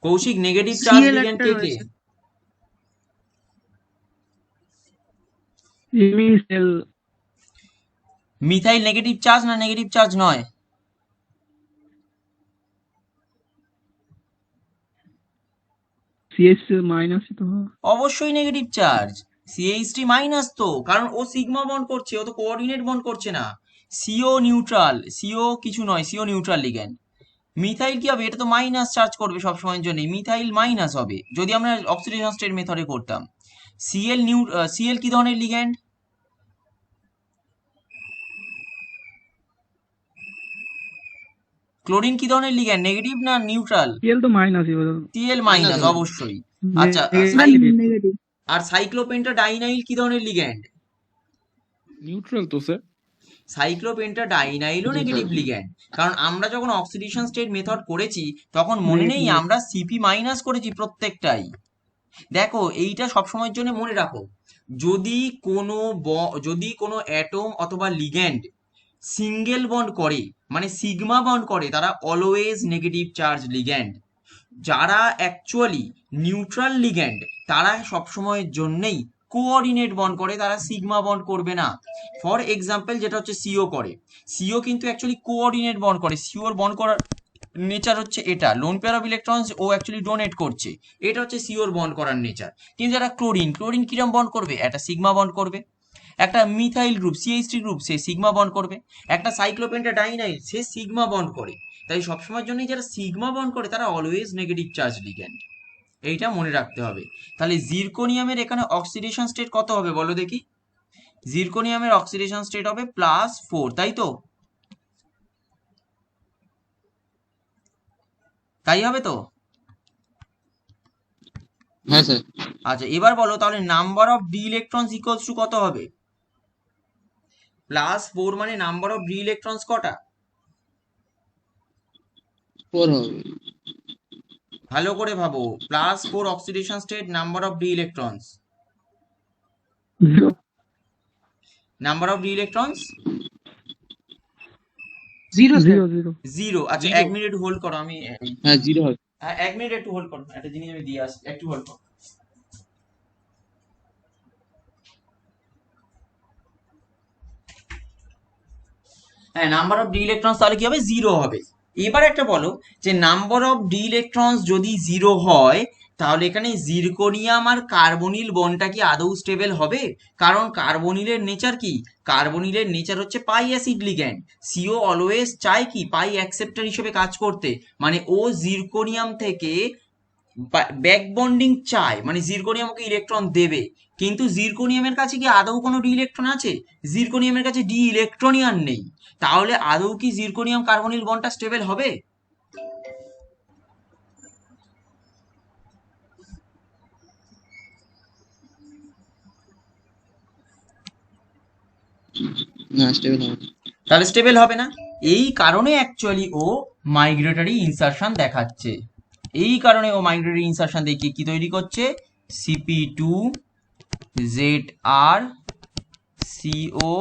কৌশিক, নেগেটিভ চার্জ সিএল লিগ্যান্ড একটা কে কে? রয়েছে। সেল মিথাইল নেগেটিভ চার্জ না নেগেটিভ চার্জ নয়? সিএস মাইনাস তো হয়। অবশ্যই নেগেটিভ চার্জ। সিএইচটি মাইনাস তো, কারণ ও সিগমা বন্ড করছে, ও তো কোঅর্ডিনেট বন্ড করছে না। সিও নিউট্রাল, সিও কিছু নয়, সিও নিউট্রাল লিগ্যান্ড। মিথাইল কি হবে? এটা তো মাইনাস চার্জ করবে সব সময়ের জন্য, মিথাইল মাইনাস হবে যদি আমরা অক্সিডেশন স্টেট মেথডে করতাম। সিএল কি ধরনের লিগ্যান্ড? ক্লোরিন কি ধরনের লিগ্যান্ড, নেগেটিভ না নিউট্রাল? সিএল তো মাইনাসই হলো। সিএল মাইনাস অবশ্যই। আচ্ছা নেগেটিভ। নেগেটিভ। আর সাইক্লোপেন্টা ডাইনাইল কি ধরনের লিগ্যান্ড? নিউট্রাল তো স্যার। সাইক্লোপেন্টা ডাইনাইলও নেগেটিভ লিগ্যান্ড, কারণ আমরা যখন অক্সিডেশন স্টেট মেথড করেছি তখন মনে নেই আমরা সিপি মাইনাস করেছি প্রত্যেকটাই। দেখো এইটা সবসময়ের জন্য মনে রাখো, যদি কোনো অ্যাটম অথবা লিগ্যান্ড সিঙ্গেল বন্ড করে মানে সিগমা বন্ড করে, তারা অলওয়েজ নেগেটিভ চার্জ লিগ্যান্ড। যারা অ্যাকচুয়ালি নিউট্রাল লিগ্যান্ড তারা সবসময়ের জন্যই কোঅর্ডিনেট বন্ড করে, তারা সিগমা বন্ড করবে না। ফর এক্সাম্পল যেটা হচ্ছে সিও করে, সিও কিন্তু অ্যাকচুয়ালি কোঅর্ডিনেট বন্ড করে। সিওর বন্ড করার নেচার হচ্ছে এটা, লোন পেয়ার অফ ইলেকট্রনস ও অ্যাকচুয়ালি ডোনেট করছে, এটা হচ্ছে সিওর বন্ড করার নেচার। কিন্তু যারা ক্লোরিন কিরম বন্ড করবে? একটা সিগমা বন্ড করবে। একটা মিথাইল গ্রুপ সিএইচ3 গ্রুপ সে সিগমা বন্ড করবে। একটা সাইক্লোপেন্টা ডাইনাইল সে সিগমা বন্ড করে। তাই সবসময়ের জন্যই যারা সিগমা বন্ড করে তারা অলওয়েজ নেগেটিভ চার্জ লিগ্যান্ড, এইটা মনে রাখতে হবে। তাহলে জিরকোনিয়ামের এখানে অক্সিডেশন স্টেট কত হবে বলো দেখি? জিরকোনিয়ামের অক্সিডেশন স্টেট হবে +4, তাই তো? তাই হবে তো? হ্যাঁ স্যার। আচ্ছা এবার বলো তাহলে number of D electrons equals to কত হবে? +4 মানে নাম্বার অফ ডি ইলেকট্রনস কটা? 4 হবে। ভালো করে ভাবো, +4 oxidation state, number of D electrons, number of D electrons 0 sir. 0। আচ্ছা Zero. 1 মিনিট হোল্ড করো, আমি হ্যাঁ 0 হবে। 1 মিনিট একটু হোল্ড করো, একটা জিনিস আমি দিয়ে আসছি, একটু হোল্ড করো। হ্যাঁ, নাম্বার অফ ডি ইলেকট্রনস তাহলে কি হবে? 0 হবে। এবার একটা বলো যে নাম্বার অফ ডি ইলেকট্রনস যদি 0 হয় তাহলে এখানে জিরকোনিয়াম আর কার্বনিল বন্ডটা কি আদৌ স্টেবল হবে? কারণ কার্বনিলের নেচার কি? কার্বনিলের নেচার হচ্ছে পাই অ্যাসিড লিগ্যান্ড। সিও অলওয়েজ চায় কি পাই অ্যাকসেপ্টর হিসেবে কাজ করতে, মানে ও জিরকোনিয়াম থেকে ব্যাক বন্ডিং চায়, মানে জিরকোনিয়াম ওকে ইলেকট্রন দেবে। কিন্তু জিরকোনিয়ামের কাছে কি আদৌ কোনো ডি ইলেকট্রন আছে? জিরকোনিয়ামের কাছে ডি ইলেকট্রনই আর নেই। তাহলে আদৌ কি জিরকোনিয়াম কার্বনিল বন্ডটা স্টেবল হবে? না স্টেবল হবে। তাহলে স্টেবল হবে না। এই কারণে অ্যাকচুয়ালি ও মাইগ্রেটরি ইনসারশন দেখাচ্ছে। এই কারণে ও মাইগ্রেটরি ইনসারশন দেখিয়ে কি তৈরি করছে? Cp2ZR CO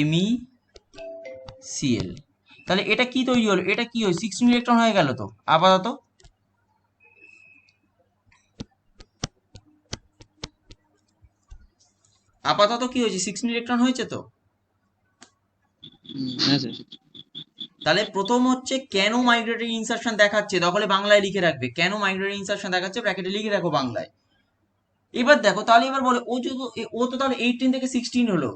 MECl। তাহলে এটা কি তৈরি হলো? এটা কি হয়? 16 ইলেকট্রন হয়ে গেল তো আপাতত। আপাতত কি হয়েছে? 16 ইলেকট্রন হয়েছে তো। হ্যাঁ স্যার। তাহলে প্রথম হচ্ছে কেন মাইগ্রেটরি ইনসারশন দেখাচ্ছে, তাহলে বাংলায় লিখে রাখবে, কেন মাইগ্রেটরি ইনসারশন দেখাচ্ছে ব্র্যাকেটে লিখে রাখো বাংলায়। এবার দেখো তাহলে এবার বলে ও তো তাহলে 18 থেকে 16 হলো,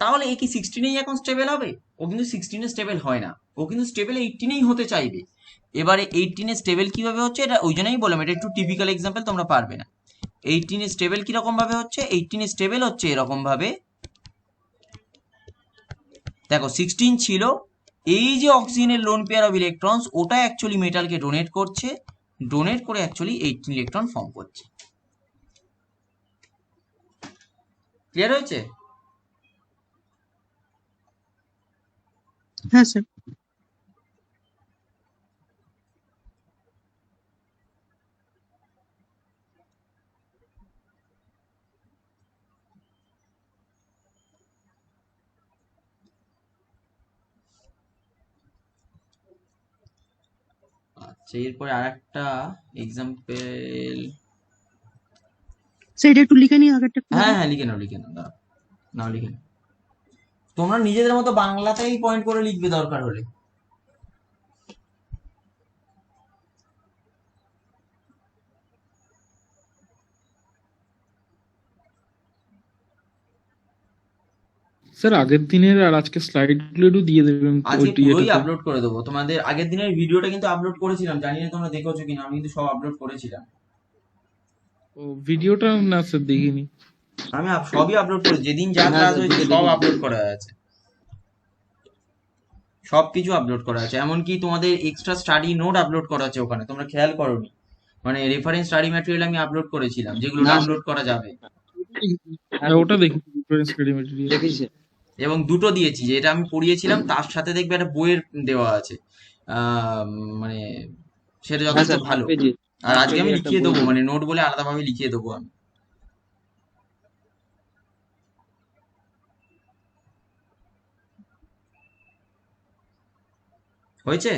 তাহলে এ কি 16এই এখন স্টেবল হবে? ও কিন্তু 16 এ স্টেবল হয় না, ও কিন্তু স্টেবল 18এই হতে চাইবে। এবারে 18 স্টেবল কিভাবে হচ্ছে, এটা ওই জন্যই বললাম এটা একটু টিপিক্যাল এক্সাম্পল, তোমরা পারবে না। 18 স্টেবল কিরকম ভাবে হচ্ছে, 18 স্টেবল হচ্ছে এরকম ভাবে, দেখো 16 ছিল, এই যে অক্সিজেনের লোন পেয়ার অফ ইলেকট্রনস ওটা অ্যাকচুয়ালি মেটালকে ডোনেট করছে, ডোনেট করে অ্যাকচুয়ালি 18 ইলেকট্রন ফর্ম করছে। ক্লিয়ার হয়েছে? হ্যাঁ স্যার। আচ্ছা, এরপরে আর একটা এক্সাম্পল। স্যার এটা একটু লিখে নিই আগেরটা একটু হ্যাঁ দেখুন। হ্যাঁ, লিখে নাও লিখে নাও, দাঁড়াও, নাও লিখে নাও। তোমরা নিজেদের মতো বাংলাতেই পয়েন্ট করে লিখবে দরকার হলে। স্যার আগের দিনের আর আজকে স্লাইড গুলো একটু দিয়ে দেবেন ওই আজকে পুরোই ইয়েটাতে। আপলোড করে দেবো, তোমাদের আগের দিনের ভিডিওটা কিন্তু আপলোড করেছিলাম, জানি না তোমরা দেখেছো কিনা, আমি কিন্তু সব আপলোড করেছিলাম। ও ভিডিওটা না স্যার দেখিনি। আমি সবই আপলোড করেছি, যেদিন যা হ্যাঁ ক্লাস স্যার, হয়েছে দুটো সব দেখেছি। আপলোড করা আছে, সব কিছু আপলোড করা আছে, এমনকি তোমাদের এক্সট্রা স্টাডি নোট আপলোড করা আছে ওখানে, তোমরা খেয়াল করোনি? মানে রেফারেন্স স্টাডি ম্যাটেরিয়াল আমি আপলোড করেছিলাম, যেগুলো না স্যার, ডাউনলোড করা যাবে। হ্যাঁ ওটা দেখি রেফারেন্স স্টাডি ম্যাটেরিয়াল। দেখেছি স্যার। এবং দুটো দিয়েছি, যেটা আমি পড়িয়েছিলাম তার সাথে দেখবে একটা বইয়ের দেওয়া আছে, আহ, মানে সেটা হ্যাঁ যথেষ্ট স্যার, ভালো। 5 পেজের আর 5 আজকে আমি পেজের একটা লিখিয়ে বই দেবো, দিয়েছে। মানে নোট বলে আলাদাভাবে লিখিয়ে দেবো আমি। হয়েছে?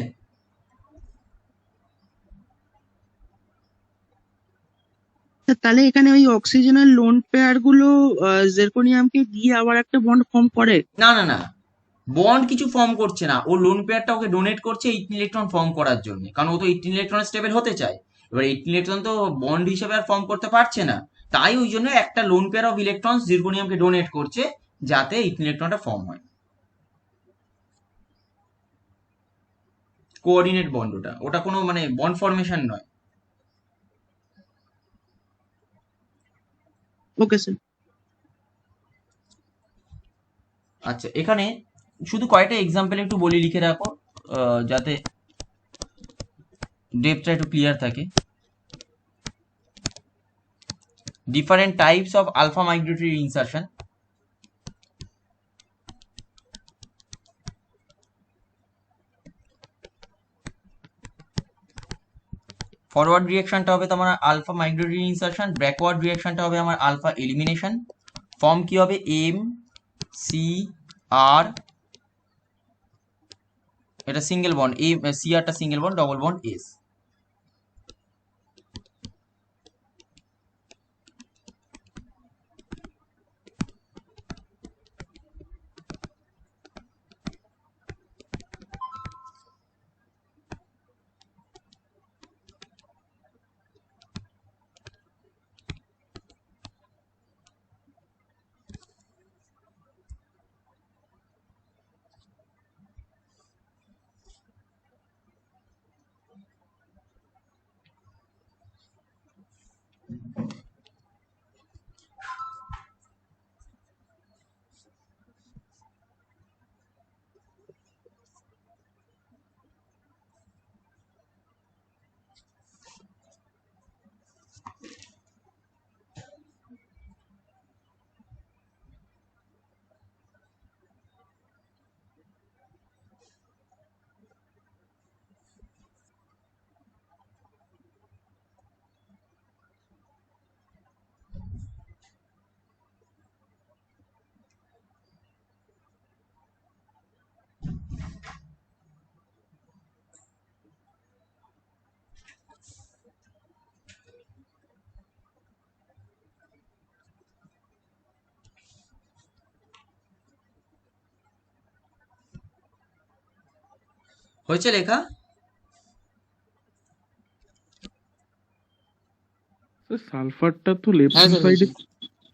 স্যার তাহলে এখানে ওই অক্সিজেনের লোন পেয়ার গুলো জিরকোনিয়ামকে দিয়ে আবার একটা বন্ড ফর্ম করে? না না না, বন্ড কিছু ফর্ম করছে না, ও লোন পেয়ারটা ওকে ডোনেট করছে 18 ইলেকট্রন ফর্ম করার জন্য, কারণ ও তো 18 ইলেকট্রন স্টেবল হতে চায়। এবার 18 ইলেকট্রন তো বন্ড হিসেবে আর ফর্ম করতে পারছে না, তাই ওই জন্য একটা লোন পেয়ার অফ ইলেকট্রন জিরকোনিয়ামকে ডোনেট করছে, যাতে 18 ইলেকট্রনটা ফর্ম হয়। কোঅর্ডিনেট বন্ড, ওটা ওটা কোনো মানে বন্ড ফর্মেশন নয়। Okay sir. আচ্ছা, এখানে শুধু কয়েকটা এক্সাম্পল একটু বলি, লিখে রাখো, যাতে ডেপথটা একটু ক্লিয়ার থাকে। Different types of alpha migratory insertion. Forward রিয়াকশনটা হবে তোমার আলফা মাইগ্রেটরি ইনসারশন, ব্যাকওয়ার্ড রিয়াকশনটা হবে আমার আলফা এলিমিনেশন। ফর্ম কি হবে? এম সি আর, এটা সিঙ্গেল বন্ড, এম সি আরটা single bond, double bond S. হয়েছে লেখা? স্যার সালফারটা তো লেফট হ্যাঁ হ্যান্ড স্যার, সাইডে হয়েছে।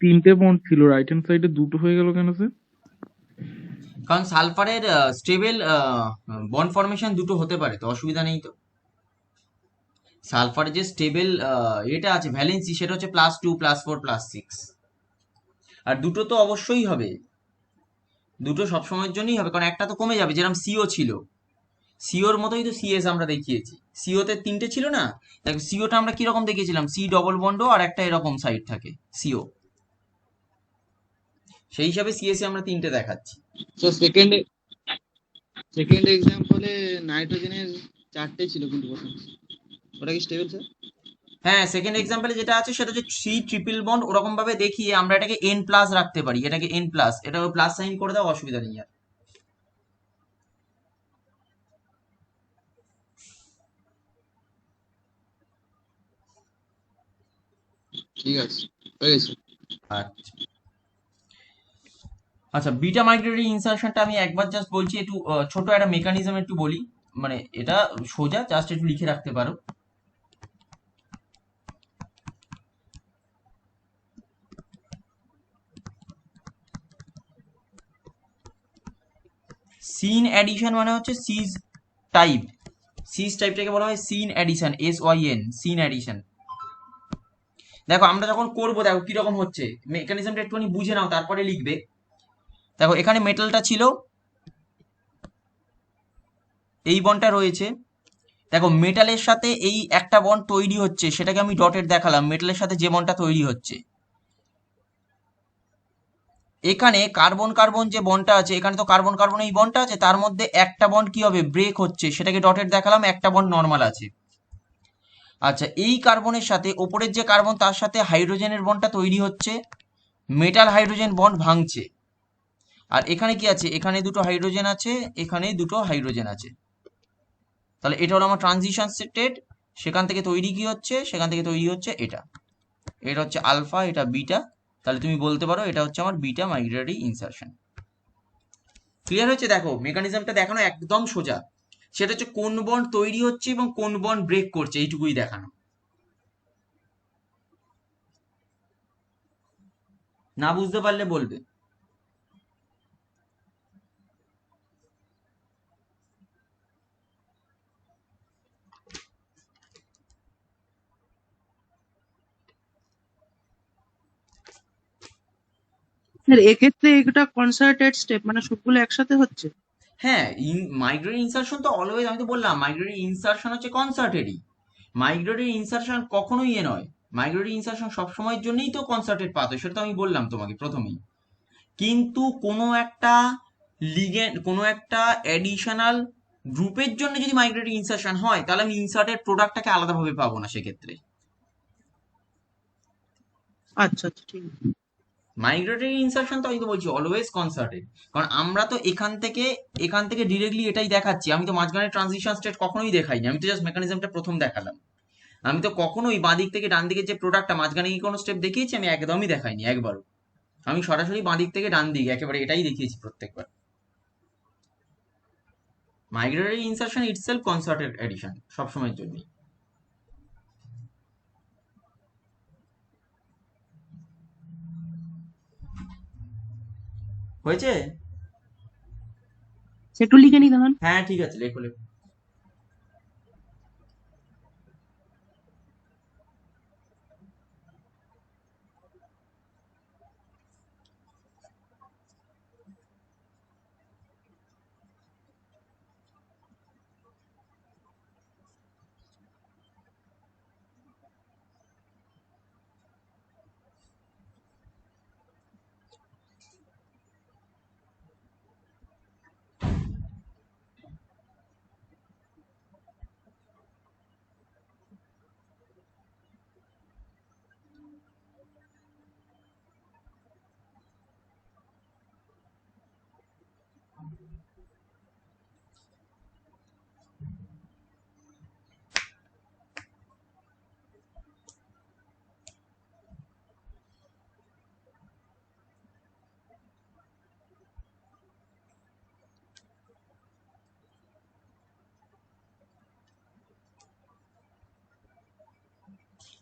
3টে বন্ড ছিল, রাইট হ্যান্ড সাইডে 2টো হয়ে গেল কেন স্যার? কারণ সালফারের স্টেবল বন্ড ফর্মেশন দুটো হতে পারে, তো অসুবিধা নেই তো। সালফারের যে স্টেবল এটা আছে ভ্যালেন্সি, সেটা হচ্ছে +2 +4 +6। আর দুটো তো অবশ্যই হবে, দুটো সবসময়ের জন্যই হবে, কারণ একটা তো কমে যাবে, যেরকম সিও ছিল, সিওর মতোই তো সিএস আমরা দেখিয়েছি। সিওতে 3টে ছিল না, দেখো সিওটা আমরা কিরকম দেখিয়েছিলাম, সি ডবল বন্ড আর একটা এরকম সাইড থাকে সিও, সেই হিসাবে সিএসএ আমরা 3টে দেখাচ্ছি। স্যার সেকেন্ড এক্সাম্পলে নাইট্রোজেনের 4টে ছিল কিন্তু প্রথম, ওটা কি স্টেবল স্যার? হ্যাঁ, সেকেন্ড এক্সাম্পলে যেটা আছে সেটা হচ্ছে সি ট্রিপল বন্ড, ওরকম ভাবে দেখিয়ে আমরা এটাকে N+ রাখতে পারি, এটাকে N+, এটা প্লাস সাইন করে দাও, অসুবিধা নেই আর। ঠিক আছে, হয়ে গেছে। আচ্ছা আচ্ছা, বিটা মাইগ্রেটরি ইনসারশনটা আমি একবার জাস্ট বলছি, একটু ছোট একটা মেকানিজম একটু বলি, মানে এটা সোজা, জাস্ট একটু লিখে রাখতে পারো। সিন অ্যাডিশন মানে হচ্ছে সিজ টাইপ, সিজ টাইপটাকে বলা হয় syn addition, SYN, syn addition. দেখো আমরা যখন করবো, দেখো কিরকম হচ্ছে মেকানিজমটা একটুখানি বুঝে নাও, তারপরে লিখবে। দেখো এখানে মেটালটা ছিল, এই বন্ডটা রয়েছে, দেখো মেটালের সাথে এই একটা বন্ড তৈরি হচ্ছে, সেটাকে আমি ডটেড দেখালাম, মেটালের সাথে যে বন্ডটা তৈরি হচ্ছে। এখানে কার্বন কার্বন যে বন্ডটা আছে, এখানে তো কার্বন কার্বন এই বন্ডটা আছে, তার মধ্যে একটা বন্ড কি হবে, ব্রেক হচ্ছে, সেটাকে ডটেড দেখালাম, একটা বন্ড নর্মাল আছে। আচ্ছা, এই কার্বনের সাথে ওপরের যে কার্বন, তার সাথে হাইড্রোজেনের বন্ডটা তৈরি হচ্ছে, মেটাল হাইড্রোজেন বন্ড ভাঙছে। আর এখানে কি আছে, এখানে দুটো হাইড্রোজেন আছে, এখানে দুটো হাইড্রোজেন আছে। তাহলে এটা হলো আমার ট্রানজিশন স্টেট, সেখান থেকে তৈরি কি হচ্ছে, সেখান থেকে তৈরি হচ্ছে এটা, এটা হচ্ছে আলফা, এটা বিটা। তাহলে তুমি বলতে পারো এটা হচ্ছে আমার বিটা মাইগ্রেটরি ইনসারশন। ক্লিয়ার হচ্ছে? দেখো মেকানিজমটা দেখানো একদম সোজা, সেটা হচ্ছে কোন বন্ড তৈরি হচ্ছে এবং কোন বন্ড ব্রেক করছে, এইটুকুই দেখানো। না বুঝতে পারলে বলবে। স্যার এক্ষেত্রে এটা কনসার্টেড স্টেপ, মানে সবগুলো একসাথে হচ্ছে। হ্যাঁ, মাইগ্রেটরি ইনসারশন তো অলওয়েজ, আমি তো বললাম মাইগ্রেটরি ইনসারশন হচ্ছে কনসার্টেডই, মাইগ্রেটরি ইনসারশন কখনোই এ নয়, মাইগ্রেটরি ইনসারশন সবসময়ের জন্যই তো কনসার্টেড পাথ, সেটা তো আমি বললাম তোমাকে প্রথমেই। কিন্তু কোনো একটা লিগেন্ড, কোনো একটা অ্যাডিশনাল গ্রুপের জন্য যদি মাইগ্রেটরি ইনসারশন হয়, তাহলে আমি ইনসার্টেড প্রোডাক্টটাকে আলাদাভাবে পাবো না সেক্ষেত্রে। আচ্ছা আচ্ছা, ঠিক আছে। মাইগ্রেটরি ইনসারশন তো আমি তো বলছি অলওয়েজ কনসার্টেড, কারণ আমরা তো এখান থেকে ডিরেক্টলি এটাই দেখাচ্ছি, আমি তো মাঝখানে ট্রানজিশন স্টেট কখনোই দেখাইনি, আমি তো জাস্ট মেকানিজমটা প্রথম দেখালাম। আমি তো কখনোই বাঁ দিক থেকে ডান দিকের যে প্রোডাক্টটা, মাঝখানে কি কোনো স্টেপ দেখিয়েছি? আমি একদমই দেখাইনি একবারও, আমি সরাসরি বাঁ দিক থেকে ডান দিকে একেবারে এটাই দেখিয়েছি প্রত্যেকবার। Migratory insertion itself concerted addition সবসময়ের জন্যই। হয়েছে? একটু লিখে নি দাঁড়ান। হ্যাঁ ঠিক আছে, লেখো লেখো।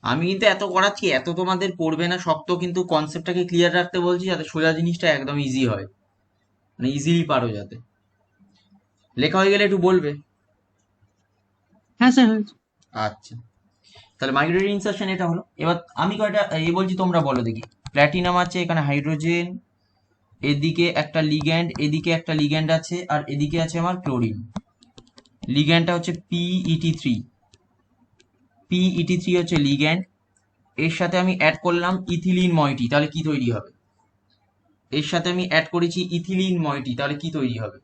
আমি কিন্তু এত করাচ্ছি, এত তোমাদের পড়বে না শক্ত, কিন্তু কনসেপ্টটাকে ক্লিয়ার রাখতে বলছি, যাতে সোজা জিনিসটা একদম ইজি হয়, মানে ইজিলি পারো যাতে। লেখা হয়ে গেলে একটু বলবে। হ্যাঁ স্যার, হয়েছে। আচ্ছা। তাহলে মাইগ্রেটরি ইনসারশন এটা হলো। এবার আমি কয়টা বলছি, তোমরা বলো দেখি। প্ল্যাটিনাম আছে, এখানে হাইড্রোজেন, এদিকে একটা লিগ্যান্ড, এদিকে একটা লিগ্যান্ড আছে, আর এদিকে আছে আমার ক্লোরিন। লিগ্যান্ডটা হচ্ছে PET3, PET3 হচ্ছে লিগ্যান্ড। এর সাথে আমি অ্যাড করলাম ইথিলিন ময়টি, তাহলে কি তৈরি হবে? এর সাথে আমি অ্যাড করেছি ইথিলিন ময়টি, তাহলে কি তৈরি হবে?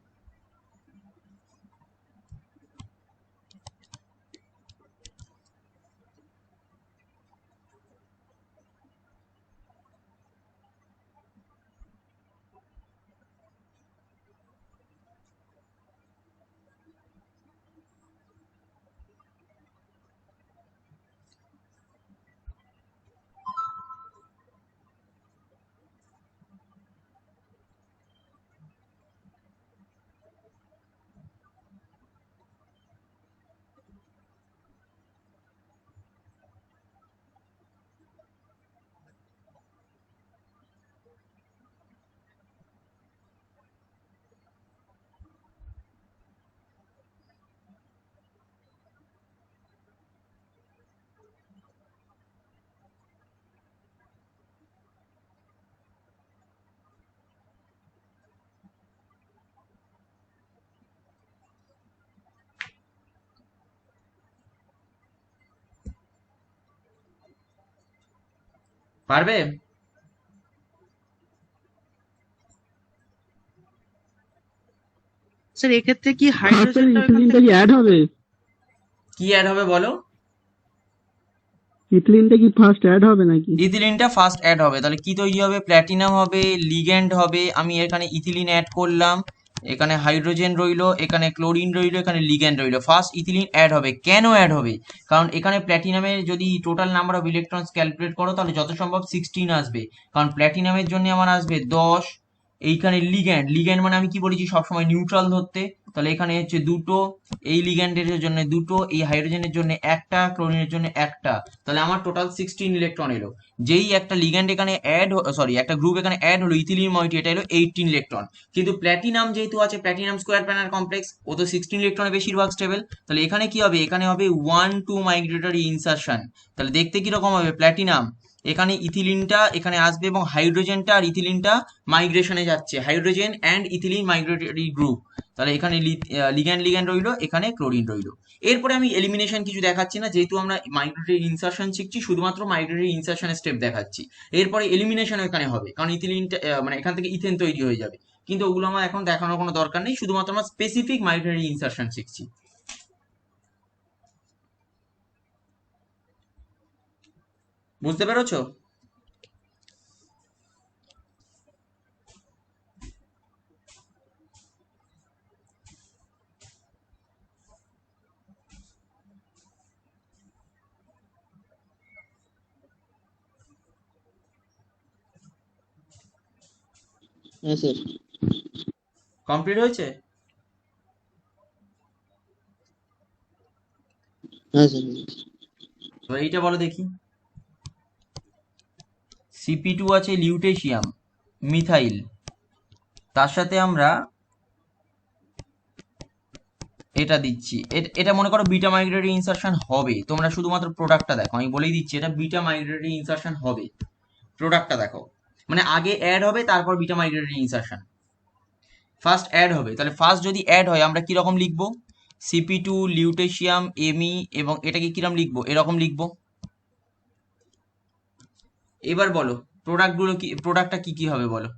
পারবে? স্যার এক্ষেত্রে কি স্যার হাইড্রোজেনটা এখান ইথিলিনটা থেকে কি অ্যাড হবে? কি অ্যাড হবে বলো? ইথিলিনটা কি ফার্স্ট অ্যাড হবে নাকি? ইথিলিনটা ফার্স্ট অ্যাড হবে। তাহলে কি তৈরি হবে? প্ল্যাটিনাম হবে, লিগ্যান্ড হবে, আমি এখানে ইথিলিন অ্যাড করলাম, এখানে হাইড্রোজেন রইলো, এখানে ক্লোরিন রইলো, এখানে লিগ্যান্ড রইলো, ফার্স্ট ইথিলিন অ্যাড হবে। কেন অ্যাড হবে? কারণ এখানে প্ল্যাটিনামের যদি total number of electrons calculate করো তাহলে যত সম্ভব 16 আসবে, কারণ প্ল্যাটিনামের জন্য আমার আসবে 10। এইখানে লিগ্যান্ড, লিগ্যান্ড মানে আমি কি বলেছি সবসময় নিউট্রাল ধরতে, তাহলে এখানে হচ্ছে দুটো, এই লিগ্যান্ডের জন্য দুটো, এই হাইড্রোজেনের জন্য একটা, ক্লোরিনের জন্য একটা, তাহলে আমার টোটাল 16 ইলেকট্রন এলো। যেই একটা লিগ্যান্ড এখানে অ্যাড, সরি একটা গ্রুপ এখানে অ্যাড হলো ইথিলিন মইটি, এটা এলো 18 ইলেকট্রন। কিন্তু প্ল্যাটিনাম যেহেতু আছে, প্ল্যাটিনাম স্কোয়ার প্ল্যানার কমপ্লেক্স, ও তো 16 ইলেকট্রনে বেশিরভাগ স্টেবল, তাহলে এখানে কি হবে? এখানে হবে 1-2 মাইগ্রেটরি ইনসারশন। তাহলে দেখতে কিরকম হবে? প্ল্যাটিনাম এখানে ইথিলিনটা এখানে আসবে এবং হাইড্রোজেনটা আর ইথিলিনটা মাইগ্রেশনে যাচ্ছে, hydrogen and ethylene migratory group. তাহলে এখানে লিগ্যান্ড লিগ্যান্ড রইলো, এখানে ক্লোরিন রইলো। এরপরে আমি এলিমিনেশন কিছু দেখাচ্ছি না, যেহেতু আমরা মাইগ্রেটরি ইনসারশন শিখছি, শুধুমাত্র মাইগ্রেটরি ইনসারশনের স্টেপ দেখাচ্ছি। এরপরে এলিমিনেশন এখানে হবে, কারণ ইথিলিনটা মানে এখান থেকে ইথেন তৈরি হয়ে যাবে, কিন্তু ওগুলো আমার এখন দেখানোর কোনো দরকার নেই, শুধুমাত্র আমরা স্পেসিফিক মাইগ্রেটরি ইনসারশন শিখছি। বুঝতে পেরেছো? হ্যাঁ স্যার। কমপ্লিট হয়েছে? হ্যাঁ স্যার। তো এইটা বলো দেখি। CP2 আছে লিউটেশিয়াম, মিথাইল, তার সাথে আমরা এটা দিচ্ছি, এটা মনে করো বিটা মাইগ্রেটরি ইনসারশন হবে। তোমরা শুধুমাত্র প্রোডাক্টটা দেখো, আমি বলেই দিচ্ছি এটা বিটা মাইগ্রেটরি ইনসারশন হবে। প্রোডাক্টটা দেখো, মানে আগে অ্যাড হবে তারপর beta migratory insertion, first add হবে। তাহলে ফার্স্ট যদি অ্যাড হয় আমরা কিরকম লিখবো? CP2 লিউটেশিয়াম Me, এবং এটাকে কিরকম লিখবো? এরকম লিখবো। এবার বলো প্রোডাক্টগুলো কি, প্রোডাক্টটা কি কি হবে বলো?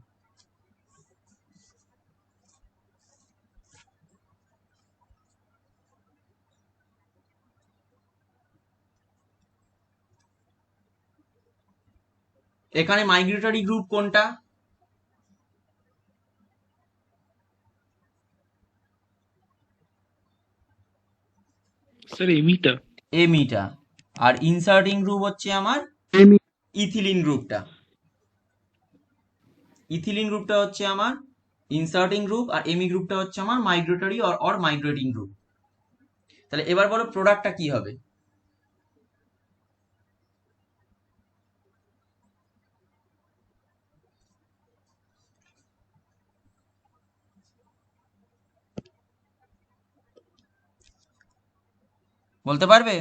এখানে মাইগ্রেটরি গ্রুপ কোনটা? স্যার এমিটা। এমিটা। আর ইনসার্টিং গ্রুপ হচ্ছে আমার এমি ইথিলিন গ্রুপটা। ইথিলিন গ্রুপটা হচ্ছে আমার ইনসার্টিং গ্রুপ, আর এমি গ্রুপটা হচ্ছে আমার মাইগ্রেটরি অর মাইগ্রেটিং গ্রুপ। তাহলে এবার বলো প্রোডাক্টটা কি হবে? বলতে পারবে?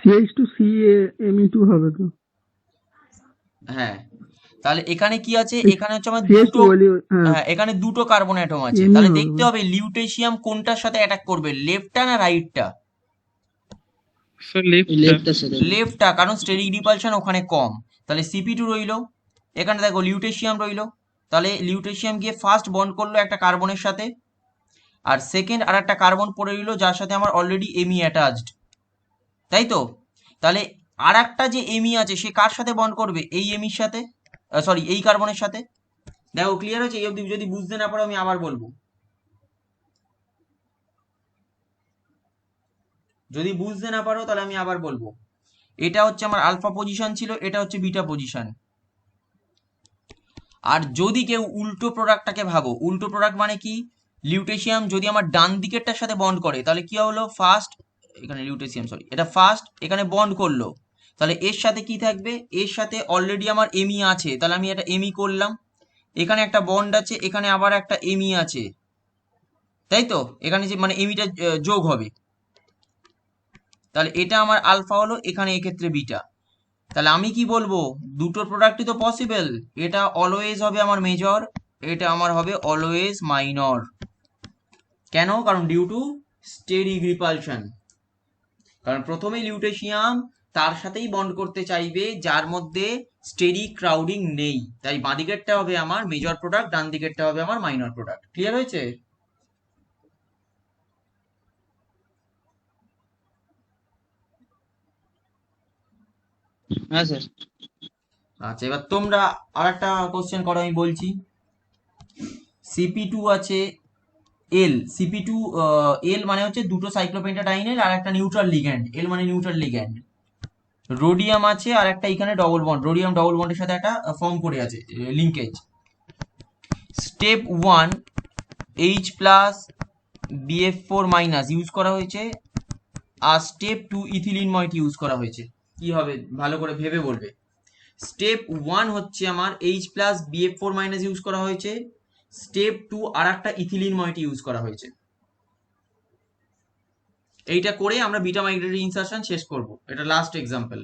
CH2CA-Me2 হবে তো। হ্যাঁ, তাহলে এখানে কি আছে, এখানে হচ্ছে আমার CH2 দুটো, হলে হ্যাঁ হ্যাঁ এখানে দুটো কার্বন অ্যাটম আছে, এমই তাহলে হবে দেখতে বলে। হবে লিউটেশিয়াম কোনটার সাথে অ্যাটাক করবে, লেফটটা না রাইটটা? স্যার ওই লেফটটা। লেফটার সাথে। লেফটটা, কারণ স্টেরিক রিপালশন ওখানে কম। তাহলে সিপি2 রইলো, এখানে দেখো লিউটেশিয়াম রইলো, তাহলে লিউটেশিয়াম গিয়ে ফার্স্ট বন্ড করলো একটা কার্বনের সাথে, আর সেকেন্ড আর একটা কার্বন পড়ে রইলো যার সাথে আমার অলরেডি এমি অ্যাটাচড, তাই তো? তাহলে আর একটা যে এমি আছে সে কার সাথে বন্ড করবে, এই এমির সাথে, সরি এই কার্বনের সাথে। দেখো ক্লিয়ার হয়েছে? এই অবধি যদি বুঝতে না পারো আমি আবার বলবো, যদি বুঝতে না পারো তাহলে আমি আবার বলবো। এটা হচ্ছে আমার আলফা পজিশন ছিল, এটা হচ্ছে বিটা পজিশন। আর যদি কেউ উল্টো প্রোডাক্টটাকে ভাবো, উল্টো প্রোডাক্ট মানে কি, লিউটেশিয়াম যদি আমার ডান দিকেরটার সাথে বন্ড করে তাহলে কি হলো, ফার্স্ট এখানে লিউটেশিয়াম, সরি এটা ফার্স্ট এখানে বন্ড করলো, তাহলে এর সাথে কি থাকবে, এর সাথে অলরেডি আমার এমি আছে, তাহলে আমি এটা এমি করলাম, এখানে একটা বন্ড আছে, এখানে আবার একটা এমি আছে, তাই তো? এখানে যে মানে এমিটা যোগ হবে, তাহলে এটা আমার আলফা হলো, এখানে এক্ষেত্রে বিটা। তাহলে আমি কি বলবো, দুটোর প্রোডাক্টই তো পসিবল, এটা অলওয়েজ হবে আমার মেজর, এটা আমার হবে অলওয়েজ মাইনর। কেন? কারণ ডিউ টু স্টেরিক রিপালশন, কারণ প্রথমে লিউটেশিয়াম তার সাথেই বন্ড করতে চাইবে যার মধ্যে স্টেরিক ক্রাউডিং নেই, তাই বাঁ দিকেরটা হবে আমার মেজর প্রোডাক্ট, ডান দিকেরটা হবে আমার মাইনর প্রোডাক্ট। ক্লিয়ার হয়েছে? হ্যাঁ স্যার। আচ্ছা, এবার তোমরা আর একটা কোশ্চেন করো, আমি বলছি। সিপি2 আছে সিপি2 এল মানে হচ্ছে দুটো সাইক্লোপেন্টাডাইনের আর একটা নিউট্রাল লিগ্যান্ড, এল মানে নিউট্রাল লিগ্যান্ড। রোডিয়াম আছে আর একটা এখানে ডবল বন্ড, রোডিয়াম ডবল বন্ডের সাথে একটা ফর্ম করে আছে লিঙ্কেজ। স্টেপ 1 এইচ প্লাস বিএফ4 মাইনাস ইউজ করা হয়েছে, আর স্টেপ 2 ইথিলিন ময়েট ইউজ করা হয়েছে। কি হবে ভালো করে ভেবে বলবে। স্টেপ 1 হচ্ছে আমার এইচ প্লাস বিএফ4 মাইনাস ইউজ করা হয়েছে, স্টেপ 2 আর একটা ইথিলিন ময়েট ইউজ করা হয়েছে। এইটা করে আমরা বিটা মাইগ্রেটরি ইনসারশন শেষ করব, এটা লাস্ট এক্সাম্পল।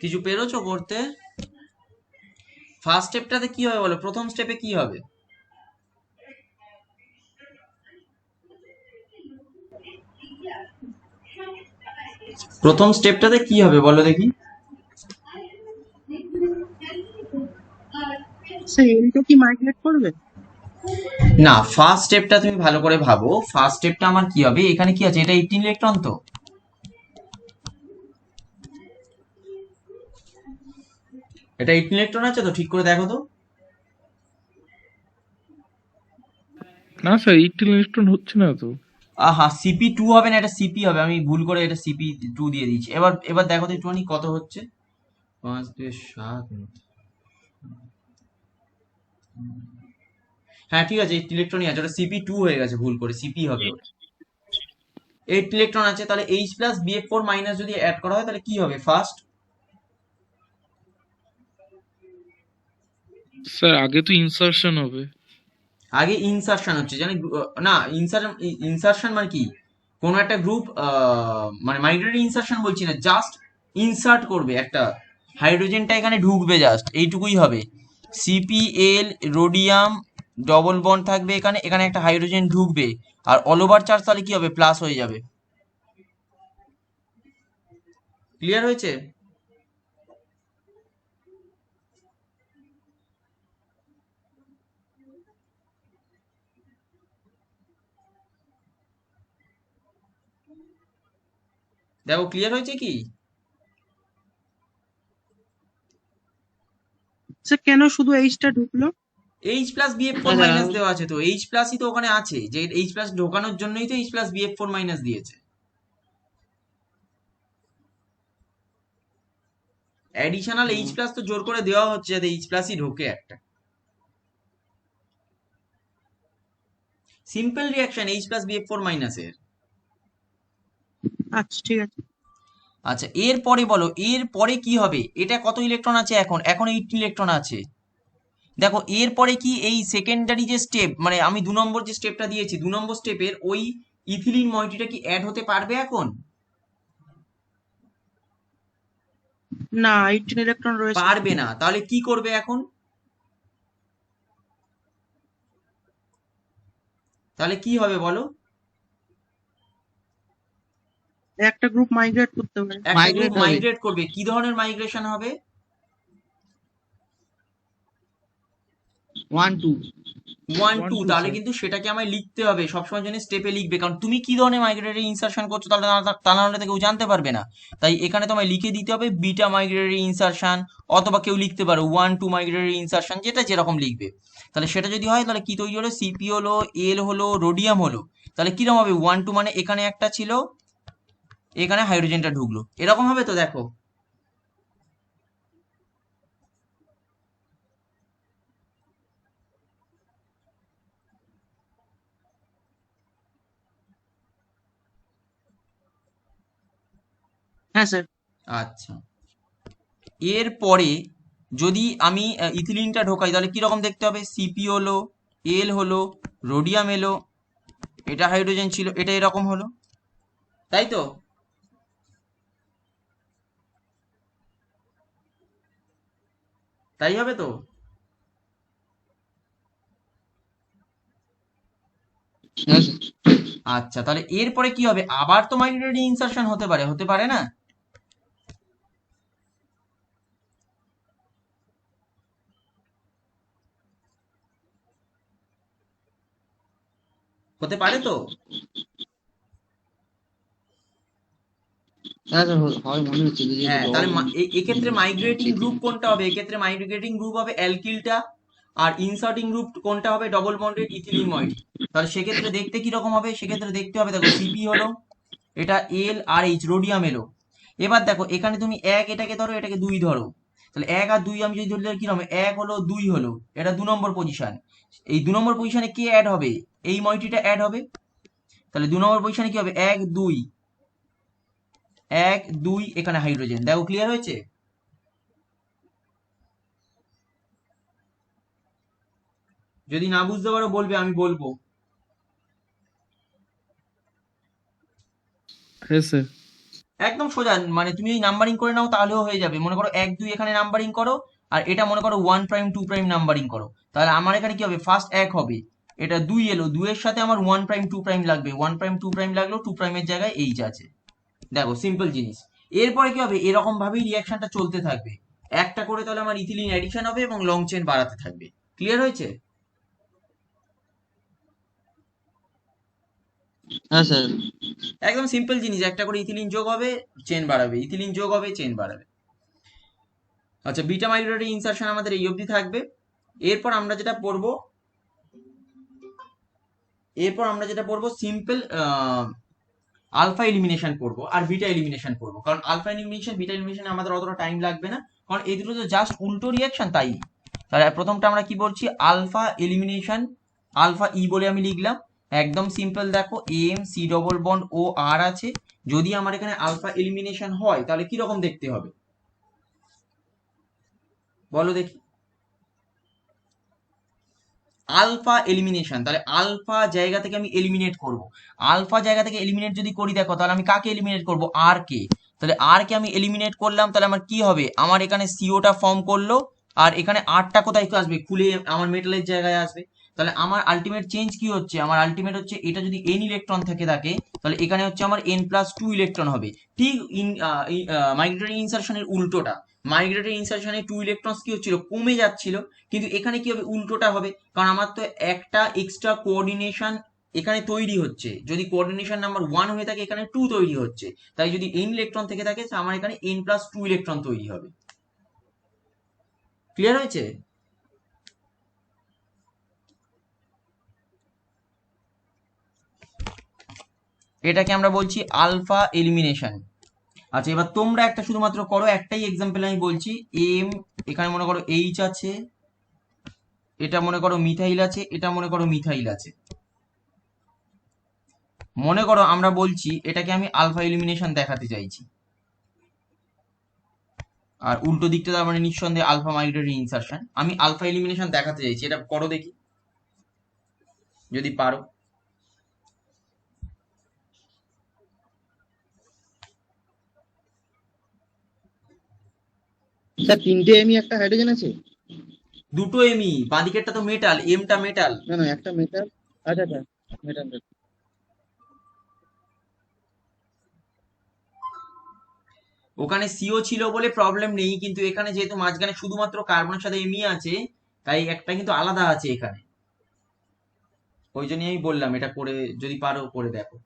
কিছু পেরেছো করতে? ফার্স্ট স্টেপটাতে কি হবে বলো, প্রথম স্টেপে কি হবে? প্রথম স্টেপটাতে কি হবে বলো দেখি। স্যার এলটা কি মাইগ্রেট করবে? না, ফার্স্ট স্টেপটা তুমি ভালো করে ভাবো। ফার্স্ট স্টেপটা আমার কি হবে, এখানে কি আছে, এটা 18 ইলেকট্রন তো, এটা 18 ইলেকট্রন আছে তো, ঠিক করে দেখো তো। না স্যার 18 ইলেকট্রন হচ্ছে না তো। আহা, সিপি টু হবে না, এটা সিপি হবে, আমি ভুল করে এটা সিপি টু দিয়ে দিয়েছি। এবার এবার দেখো তো একটুখানি কত হচ্ছে। 5 2 7, হ্যাঁ ঠিক আছে, 8 ইলেকট্রনই আছে, ওটা সিপি টু হয়ে গেছে, ভুল করে সিপি হবে ওটা। 8 ইলেকট্রন আছে, তাহলে H plus BF four minus যদি অ্যাড করা হয় তাহলে কি হবে ফার্স্ট? স্যার আগে তো ইনসারশন হবে। আগে ইনসারশন হচ্ছে জানি, না ইনসারশন, ইনসারশন মানে কি, কোনো একটা গ্রুপ, মানে মাইগ্রেটরি ইনসারশন বলছি না, জাস্ট ইনসার্ট করবে একটা হাইড্রোজেনটা এখানে ঢুকবে, জাস্ট এইটুকুই হবে। সিপিএল রোডিয়াম ডবল বন্ড থাকবে এখানে, এখানে একটা হাইড্রোজেন ঢুকবে, আর অল ওভার চার্জ তাহলে কি হবে, প্লাস হয়ে যাবে। ক্লিয়ার হয়েছে? দেখো ক্লিয়ার হয়েছে কি? স্যার কেন শুধু এইচটা ঢুকলো? এইচ প্লাস বিএফ ফোর আচ্ছা মাইনাস দেওয়া আছে তো, এইচ প্লাসই তো ওখানে আছে, যে এইচ প্লাস ঢোকানোর জন্যই তো H plus BF four minus দিয়েছে। অ্যাডিশনাল এইচ প্লাস তো জোর করে দেওয়া হচ্ছে যাতে এইচ প্লাসই ঢোকে একটা। Simple reaction H plus BF four মাইনাসের। আচ্ছা ঠিক আছে। আচ্ছা এরপরে বলো, এরপরে কি হবে, এটা কত ইলেকট্রন আছে এখন, এখন 8 ইলেকট্রন আছে। দেখো এরপরে কি, এই সেকেন্ডারি যে স্টেপ, মানে আমি 2 নম্বর যে স্টেপটা দিয়েছি, 2 নম্বর স্টেপের ওই ইথিলিন মইটিটা কি অ্যাড হতে পারবে এখন? না, 18 ইলেকট্রন রয়েছে। পারবে না, তাহলে কি করবে এখন? তাহলে কি হবে বলো? একটা গ্রুপ মাইগ্রেট করতে পারে। একটা গ্রুপ মাইগ্রেট হবে মাইগ্রেট করবে, কি ধরনের মাইগ্রেশন হবে? 1 2 1 2, 1 2 তাহলে স্যার। কিন্তু সেটাকে আমায় লিখতে হবে সবসময় জন্য, স্টেপে লিখবে, কারণ তুমি কি ধরনের মাইগ্রেটরি ইনসারশন করছো তাহলে তা না হলে তো কেউ জানতে পারবে না। তাই এখানে তোমায় লিখে দিতে হবে বিটা মাইগ্রেটরি ইনসারশন, অথবা কেউ লিখতে পারো 1 2 মাইগ্রেটরি ইনসারশন, যেটা যেরকম লিখবে। তাহলে সেটা যদি হয় তাহলে কি তৈরি হলো, সিপি হলো, এল হলো, রোডিয়াম হলো। তাহলে কিরকম হবে 1 2, মানে এখানে একটা ছিল, এখানে হাইড্রোজেনটা ঢুকলো, এরকম হবে তো। দেখো হ্যাঁ স্যার। আচ্ছা, এরপরে যদি আমি ইথিলিনটা ঢোকাই তাহলে কিরকম দেখতে হবে, সিপি হলো, এল হলো, রোডিয়াম এলো, এটা হাইড্রোজেন ছিল, এটা এরকম হলো, তাই তো? তাই হবে তো? হ্যাঁ স্যার। আচ্ছা তাহলে এরপরে কি হবে, আবার তো মাইগ্রেটরি ইনসারশন হতে পারে, হতে পারে না? হতে পারে তো? হ্যাঁ স্যার হয় মনে হচ্ছে যে হ্যাঁ, ডবল তাহলে বন্ড। এক্ষেত্রে মাইগ্রেটিং গ্রুপ কোনটা হবে, এক্ষেত্রে মাইগ্রেটিং গ্রুপ হবে অ্যালকিলটা, আর ইনসার্টিং গ্রুপ কোনটা হবে, ডবল বন্ডেড ইথিলিন মইটি। তাহলে সেক্ষেত্রে দেখতে কি রকম হবে, সেক্ষেত্রে দেখতে হবে, দেখো সিপি হলো, এটা এল আর এইচ রোডিয়াম এলো। এবার দেখো এখানে তুমি এক এটাকে ধরো, এটাকে দুই ধরো, তাহলে এক আর দুই আমি যদি ধরি তাহলে কি হবে, এক হলো দুই হলো, এটা 2 নম্বর পজিশন। এই 2 নম্বর পজিশনে কে অ্যাড হবে, এই মইটিটা অ্যাড হবে। তাহলে 2 নম্বর পজিশনে কি হবে, এক দুই, এক দুই, এখানে হাইড্রোজেন। দেখো ক্লিয়ার হয়েছে? যদি না বুঝতে পারো বলবে, আমি বলবো। হ্যাঁ স্যার। একদম সোজা, মানে তুমি এই নাম্বারিং করে নাও তাহলেও হয়ে যাবে। মনে করো এক দুই এখানে নাম্বারিং করো, আর এটা মনে করো 1 প্রাইম 2 প্রাইম নাম্বারিং করো, তাহলে আমার এখানে কি হবে, ফার্স্ট এক হবে, এটা দুই এলো, দুইয়ের সাথে আমার 1 প্রাইম 2 প্রাইম লাগবে, 1 প্রাইম 2 প্রাইম লাগলো, 2 প্রাইমের জায়গায় এইচ আছে। দেখো সিম্পল জিনিস। এরপরে কি হবে, এরকম ভাবেই রিয়াকশনটা চলতে থাকবে, একটা করে তাহলে আমার ইথিলিন অ্যাডিশন হবে এবং লং চেন বাড়াতে থাকবে। ক্লিয়ার হয়েছে? হ্যাঁ স্যার। একদম সিম্পল জিনিস, একটা করে ইথিলিন যোগ হবে, চেন বাড়াবে, ইথিলিন যোগ হবে, চেন বাড়াবে। আচ্ছা, বিটা মাইগ্রেটরি ইনসারশন আমাদের এই অবধি থাকবে। এরপর আমরা যেটা পড়বো সিম্পল আলফা এলিমিনেশন করবো আর বিটা এলিমিনেশন করবো। কারণ আলফা এলিমিনেশন বিটা এলিমিনেশনে আমাদের অতটা টাইম লাগবে না, কারণ এই দুটো তো জাস্ট উল্টো রিয়াকশন। তাই তাহলে প্রথমটা আমরা কি বলছি, আলফা এলিমিনেশন, আলফা ই বলে আমি লিখলাম। একদম সিম্পল, দেখো এম সি ডবল বন্ড ও আর আছে। যদি আমার এখানে আলফা এলিমিনেশন হয় তাহলে কি রকম দেখতে হবে বলো দেখি। আলফা এলিমিনেশন, তাহলে আলফা জায়গা থেকে আমি এলিমিনেট করব। আলফা জায়গা থেকে এলিমিনেট যদি করি, দেখো তাহলে আমি কাকে এলিমিনেট করব, আর কে। তাহলে আর কে আমি এলিমিনেট করলাম, তাহলে আমার কি হবে, আমার এখানে সিওটা ফর্ম করলো, আর এখানে আরটা কোথায় আসবে, খুলে আমার মেটালের জায়গায় আসবে। তাহলে আমার আলটিমেট চেঞ্জ কি হচ্ছে, আমার আলটিমেট হচ্ছে এটা যদি এন ইলেকট্রন থেকে থাকে তাহলে এখানে হচ্ছে আমার n+2 ইলেকট্রন হবে। ঠিক মাইগ্রেটরি ইনসারশনের উল্টোটা, মাইগ্রেটরি ইনসারশনে 2 ইলেকট্রন কি হচ্ছিল, কমে যাচ্ছিল, কিন্তু এখানে কি হবে, উল্টোটা হবে। কারণ আমার তো একটা এক্সট্রা কোঅর্ডিনেশন এখানে তৈরি হচ্ছে। যদি কোঅর্ডিনেশন নাম্বার 1 হয়ে থাকে, এখানে 2 তৈরি হচ্ছে। তাই যদি n ইলেকট্রন থেকে থাকে, আমার এখানে n+2 ইলেকট্রন তৈরি হবে। ক্লিয়ার হয়েছে? এটাকে আমরা বলছি আলফা এলিমিনেশন। আচ্ছা, এবার তোমরা একটা শুধুমাত্র করো, একটাই এক্সাম্পল আমি বলছি। এম, এখানে মনে করো এইচ আছে, এটা মনে করো মিথাইল আছে, এটা মনে করো মিথাইল আছে। মনে করো আমরা বলছি এটাকে আমি আলফা এলিমিনেশন দেখাতে চাইছি, আর উল্টো দিকটা তার মানে নিঃসন্দেহে আলফা মাইগ্রেটরি ইনসারশন। আমি আলফা এলিমিনেশন দেখাতে চাইছি, এটা করো দেখি যদি পারো। স্যার 3টে এমই একটা হাইড্রোজেন আছে? দুটো এমই, বাঁদিকেরটা তো মেটাল, এমটা মেটাল। না না, একটা মেটাল। আচ্ছা আচ্ছা, মেটাল। ওখানে সিও ছিল বলে প্রবলেম নেই, কিন্তু এখানে যেহেতু মাঝখানে শুধুমাত্র কার্বনের সাথে এমই আছে, তাই একটা কিন্তু আলাদা আছে এখানে। ওই জন্যই আমি বললাম এটা করে যদি পারো করে দেখো।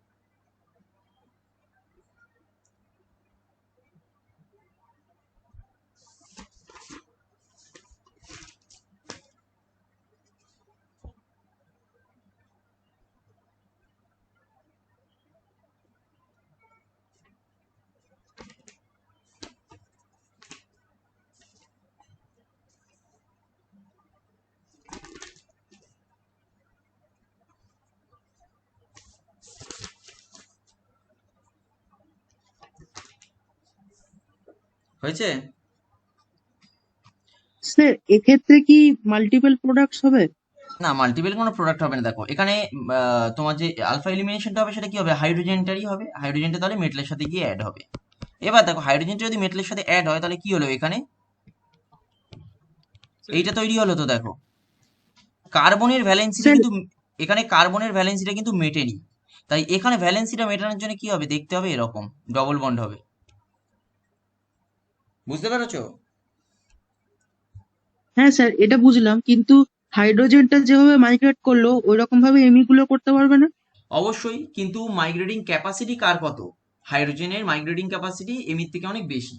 হয়েছে? স্যার এক্ষেত্রে কি মাল্টিপল প্রোডাক্টস হবে? না, মাল্টিপল কোনো প্রোডাক্ট হবে না। দেখো এখানে তোমার যে আলফা এলিমিনেশনটা হবে সেটা কি হবে, হাইড্রোজেনটারই হবে। হাইড্রোজেনটা তাহলে মেটালের সাথে গিয়ে অ্যাড হবে। এবার দেখো হাইড্রোজেনটা যদি মেটালের সাথে অ্যাড হয় তাহলে কি হলো, এখানে এইটা তৈরি হলো। তো দেখো কার্বনের ভ্যালেন্সিটা স্যার কিন্তু, এখানে কার্বনের ভ্যালেন্সিটা কিন্তু মেটেনি। তাই এখানে ভ্যালেন্সিটা মেটানোর জন্য কি হবে, দেখতে হবে এরকম ডবল বন্ড হবে। বুঝতে পেরেছো? হ্যাঁ স্যার, এটা বুঝলাম, কিন্তু হাইড্রোজেনটা যেভাবে মাইগ্রেট করলো ওই রকম ভাবে এমি গুলো করতে পারবে না? অবশ্যই, কিন্তু মাইগ্রেটিং ক্যাপাসিটি কার কত, হাইড্রোজেনের মাইগ্রেটিং ক্যাপাসিটি এমির থেকে অনেক বেশি।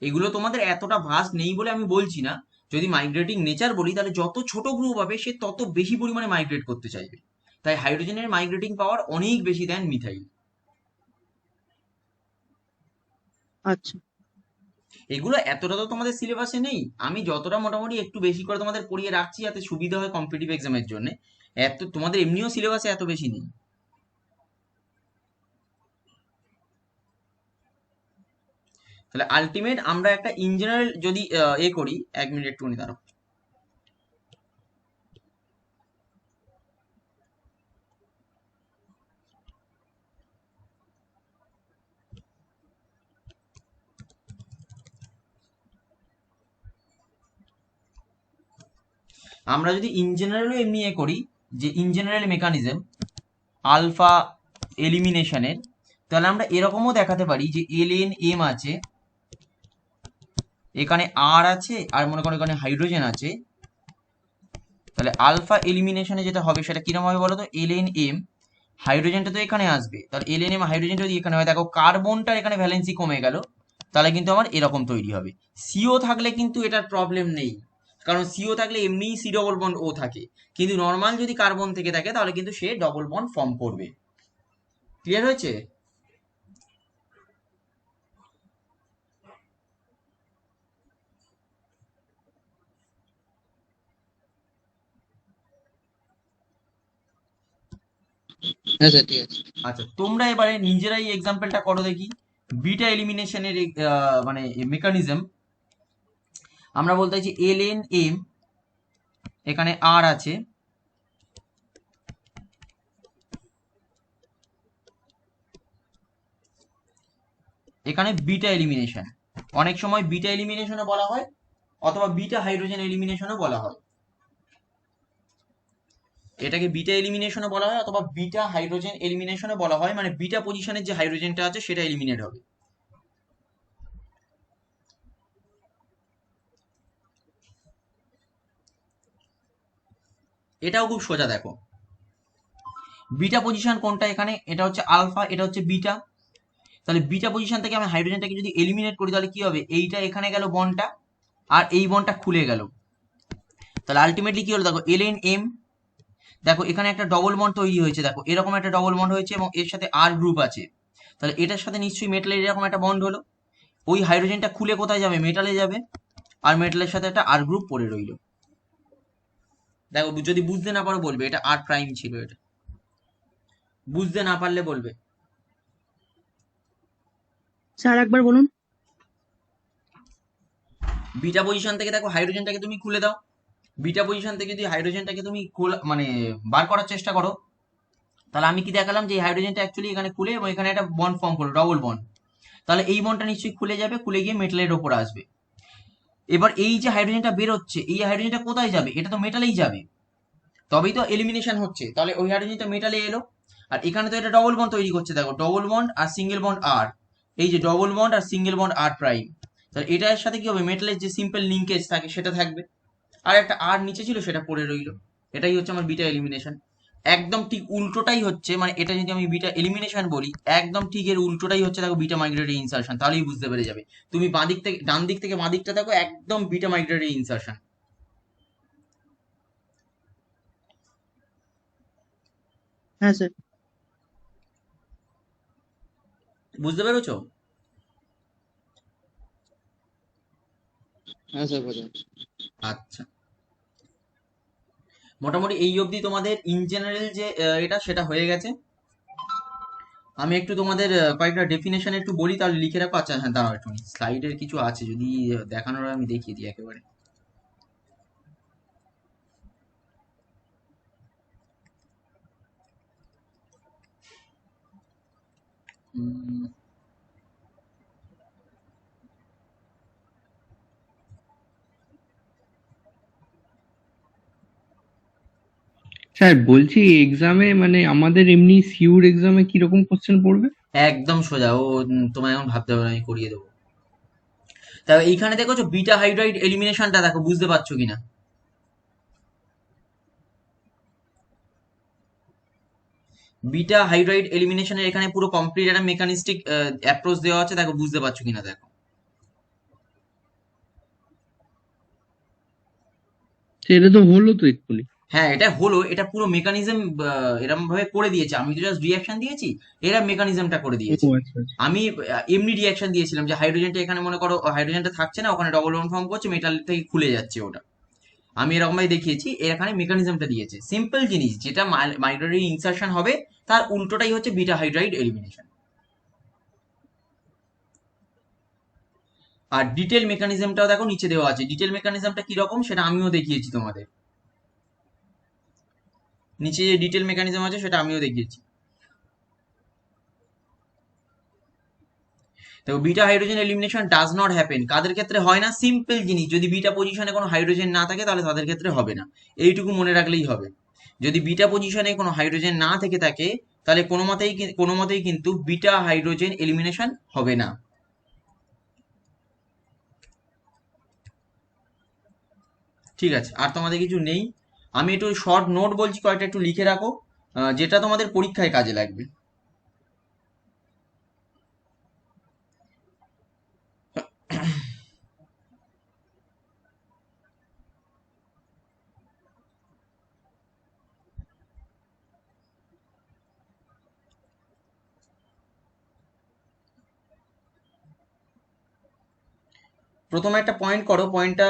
এগুলো তোমাদের এতটা ভাস্ট নেই বলে আমি বলছি না। যদি মাইগ্রেটিং নেচার বলি, তাহলে যত ছোট গ্রুপ হবে সে তত বেশি পরিমাণে মাইগ্রেট করতে চাইবে। তাই হাইড্রোজেনের মাইগ্রেটিং পাওয়ার অনেক বেশি দেন মিথাইল। আচ্ছা। এগুলো এতটা তো তোমাদের সিলেবাসে নেই, আমি যতটা মোটামুটি একটু বেশি করে তোমাদের পড়িয়ে রাখছি যাতে সুবিধা হয় কম্পিটিটিভ এক্সামের জন্য। এত তোমাদের এমনিও সিলেবাসে এত বেশি নেই। তাহলে আলটিমেট আমরা একটা ইন জেনারেল যদি এ করি, 1 মিনিট একটুখানি দাঁড়াও। আমরা যদি ইন জেনারেলও এমনি এ করি, যে ইন জেনারেল মেকানিজম আলফা এলিমিনেশনের, তাহলে আমরা এরকমও দেখাতে পারি যে LN M আছে, এখানে আর আছে, আর মনে করো এখানে হাইড্রোজেন আছে। তাহলে আলফা এলিমিনেশনে যেটা হবে সেটা কিরকম হবে বলো তো, LN M হাইড্রোজেনটা তো এখানে আসবে, তাহলে এলএনএম হাইড্রোজেনটা যদি এখানে হয়, দেখো কার্বনটার এখানে ভ্যালেন্সি কমে গেল, তাহলে কিন্তু আমার এরকম তৈরি হবে। সিও থাকলে কিন্তু এটার প্রবলেম নেই, কারণ সিও থাকলে এমনিই সি ডবল বন্ড ও থাকে, কিন্তু নর্মাল যদি কার্বন থেকে থাকে তাহলে কিন্তু সে ডবল বন্ড ফর্ম করবে। ক্লিয়ার হয়েছে? হ্যাঁ স্যার ঠিক আছে। আচ্ছা, তোমরা এবারে নিজেরাই এক্সাম্পলটা করো দেখি। বিটা এলিমিনেশনের মানে মেকানিজম আমরা বলতে চাইছি এল এন এম, এখানে আর আছে, এখানে বিটা এলিমিনেশন, অনেক সময় বিটা এলিমিনেশনও বলা হয় অথবা বিটা হাইড্রোজেন এলিমিনেশনও বলা হয়। এটাকে বিটা এলিমিনেশনও বলা হয় অথবা বিটা হাইড্রোজেন এলিমিনেশনও বলা হয়, মানে বিটা পজিশনের যে হাইড্রোজেনটা আছে সেটা এলিমিনেট হবে। এটাও খুব সোজা, দেখো বিটা পজিশন কোনটা এখানে, এটা হচ্ছে আলফা, এটা হচ্ছে বিটা, তাহলে বিটা পজিশন থেকে আমি হাইড্রোজেনটাকে যদি এলিমিনেট করি তাহলে কি হবে, এইটা এখানে গেল বন্ডটা আর এই বন্ডটা খুলে গেল, তাহলে আলটিমেটলি কি হলো দেখো এল এন এম, দেখো এখানে একটা ডবল বন্ড তৈরি হয়েছে, দেখো এরকম একটা ডবল বন্ড হয়েছে এবং এর সাথে আর গ্রুপ আছে, তাহলে এটার সাথে নিশ্চয়ই মেটালের এরকম একটা বন্ড হলো, ওই হাইড্রোজেনটা খুলে কোথায় যাবে, মেটালে যাবে, আর মেটালের সাথে একটা আর গ্রুপ পড়ে রইলো। দেখো যদি বুঝতে না পারো বলবে এটা আর প্রাইম ছিল, এটা বুঝতে না পারলে বলবে। স্যার একবার বলুন। বিটা পজিশন থেকে দেখো হাইড্রোজেনটাকে তুমি খুলে দাও, বিটা পজিশন থেকে যদি হাইড্রোজেনটাকে তুমি মানে বার করার চেষ্টা করো, তাহলে আমি কি দেখালাম যে এই হাইড্রোজেনটা অ্যাকচুয়ালি এখানে খুলে এবং এখানে একটা বন্ড ফর্ম করলো, ডবল বন্ড, তাহলে এই বন্ডটা নিশ্চয়ই খুলে যাবে, খুলে গিয়ে মেটালের ওপর আসবে। এবার এই যে হাইড্রোজেনটা বেরোচ্ছে, এই হাইড্রোজেনটা কোথায় যাবে, এটা তো মেটালেই যাবে, তবেই তো এলিমিনেশন হচ্ছে, তাহলে ওই হাইড্রোজেনটা মেটালে এলো, আর এখানে তো এটা ডবল বন্ড তৈরি করছে, দেখো ডবল বন্ড আর সিঙ্গেল বন্ড আর, এই যে ডবল বন্ড আর সিঙ্গেল বন্ড আর প্রাইম, তাহলে এটার সাথে কি হবে, মেটালের যে সিম্পল লিঙ্কেজ থাকে সেটা থাকবে, আর একটা আর নিচে ছিল সেটা পড়ে রইলো। এটাই হচ্ছে আমার বিটা এলিমিনেশন। একদম ঠিক উল্টোটাই হচ্ছে, মানে এটা যদি আমি বিটা এলিমিনেশন বলি, একদম ঠিক এর উল্টোটাই হচ্ছে দেখো বিটা মাইগ্রেটরি ইনসারশন, তাহলেই বুঝতে পেরে যাবে। তুমি বাঁ দিক থেকে ডান দিক থেকে বাঁ দিকটা দেখো, একদম বিটা মাইগ্রেটরি ইনসারশন। হ্যাঁ স্যার। বুঝতে পেরেছো? হ্যাঁ স্যার বোঝা। আচ্ছা, মোটামুটি এই অবধি তোমাদের ইন জেনারেল যে এটা সেটা হয়ে গেছে। আমি একটু তোমাদের কয়েকটা ডেফিনেশন একটু বলি, তাহলে লিখে রাখো। আচ্ছা হ্যাঁ, দাঁড়াও একটু, স্লাইডের কিছু আছে যদি দেখানোর হয় আমি দেখিয়ে দিই একেবারে। উম, স্যার বলছি এক্সামে মানে আমাদের এমনি সিউর এক্সামে কিরকম কোশ্চেন পড়বে? একদম সোজা, ও তোমায় এখন ভাবতে হবে না, আমি করিয়ে দেবো। তা এইখানে দেখো বিটা হাইড্রাইড এলিমিনেশনটা দেখো, বুঝতে পারছো কিনা? বিটা হাইড্রাইড এলিমিনেশনের এখানে পুরো কমপ্লিট একটা মেকানিস্টিক অ্যাপ্রোচ দেওয়া আছে, দেখো বুঝতে পারছো কিনা দেখো। এটা তো হলো তো এক্ষুনি। হ্যাঁ এটা হলো, এটা পুরো মেকানিজম এরকম ভাবে করে দিয়েছে, আমি তো জাস্ট রিয়াকশন দিয়েছি, এরা মেকানিজমটা করে ও দিয়েছে। আচ্ছা আচ্ছা। আমি এমনি রিয়াকশন দিয়েছিলাম যে হাইড্রোজেনটা এখানে মনে করো হাইড্রোজেনটা থাকছে না, ওখানে ডবল বন্ড ফর্ম করছে, মেটাল থেকে খুলে যাচ্ছে ওটা, আমি এরকম ভাবে দেখিয়েছি, এখানে মেকানিজমটা দিয়েছে। সিম্পল জিনিস, যেটা মাইগ্রেটরি ইনসারশন হবে তার উল্টোটাই হচ্ছে বিটা হাইড্রাইড এলিমিনেশন। আর ডিটেল মেকানিজমটাও দেখো নিচে দেওয়া আছে, ডিটেল মেকানিজমটা কিরকম সেটা আমিও দেখিয়েছি তোমাদের, নিচে যে ডিটেল মেকানিজম আছে সেটা আমিও দেখিয়েছি। দেখো beta hydrogen elimination does not happen, কাদের ক্ষেত্রে হয় না, সিম্পল জিনিস, যদি বিটা পজিশনে কোনো হাইড্রোজেন না থাকে তাহলে তাদের ক্ষেত্রে হবে না, এইটুকু মনে রাখলেই হবে। যদি বিটা পজিশনে কোনো হাইড্রোজেন না থেকে থাকে তাহলে কোনো মতেই কিন্তু বিটা হাইড্রোজেন এলিমিনেশন হবে না। ঠিক আছে, আর তোমাদের কিছু নেই, আমি একটু শর্ট নোট বলছি কয়েকটা, একটু লিখে রাখো, যেটা তোমাদের পরীক্ষায় কাজে লাগবে। প্রথমে একটা পয়েন্ট করো, পয়েন্টটা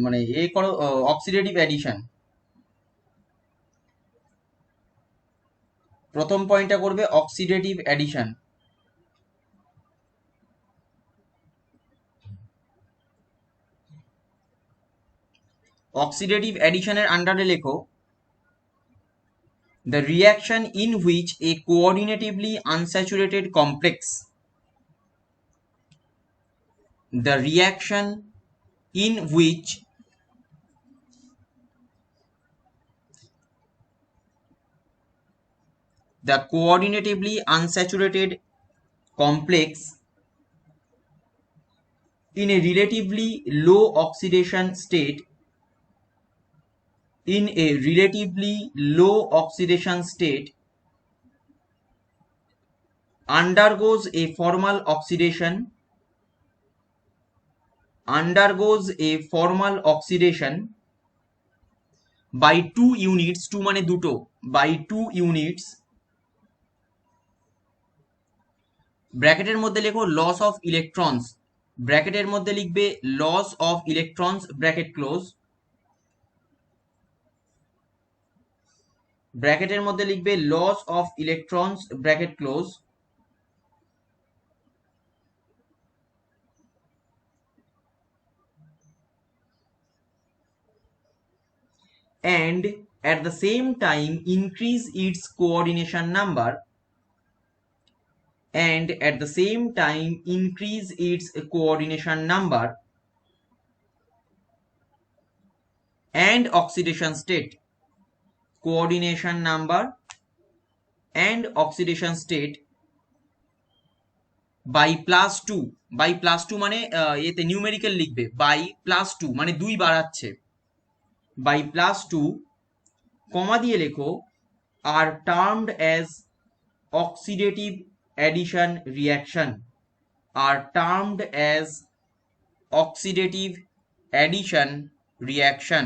মানে করো, অক্সিডেটিভ অ্যাডিশন। প্রথম পয়েন্টটা করবে অক্সিডেটিভ অ্যাডিশন। অক্সিডেটিভ অ্যাডিশনের আন্ডারে লেখো the reaction in which a coordinatively unsaturated complex, the reaction in which the coordinatively unsaturated complex in a relatively low oxidation state undergoes a formal oxidation by 2 units, 2 মানে দুটো, by 2 units, ব্র্যাকেটের মধ্যে লেখো loss of electrons, ব্র্যাকেটের মধ্যে লিখবে loss of electrons, bracket close, ব্র্যাকেটের মধ্যে লিখবে loss of electrons, bracket close, and at the same time increase its coordination number, and at the same time increase its coordination number and oxidation state, coordination number and oxidation state by +2, by +2 মানে এতে numerical লিখবে, by +2 মানে 2 বাড়াচ্ছে, by +2 কমা দিয়ে লেখো are termed as oxidative addition reaction, are termed as oxidative addition reaction।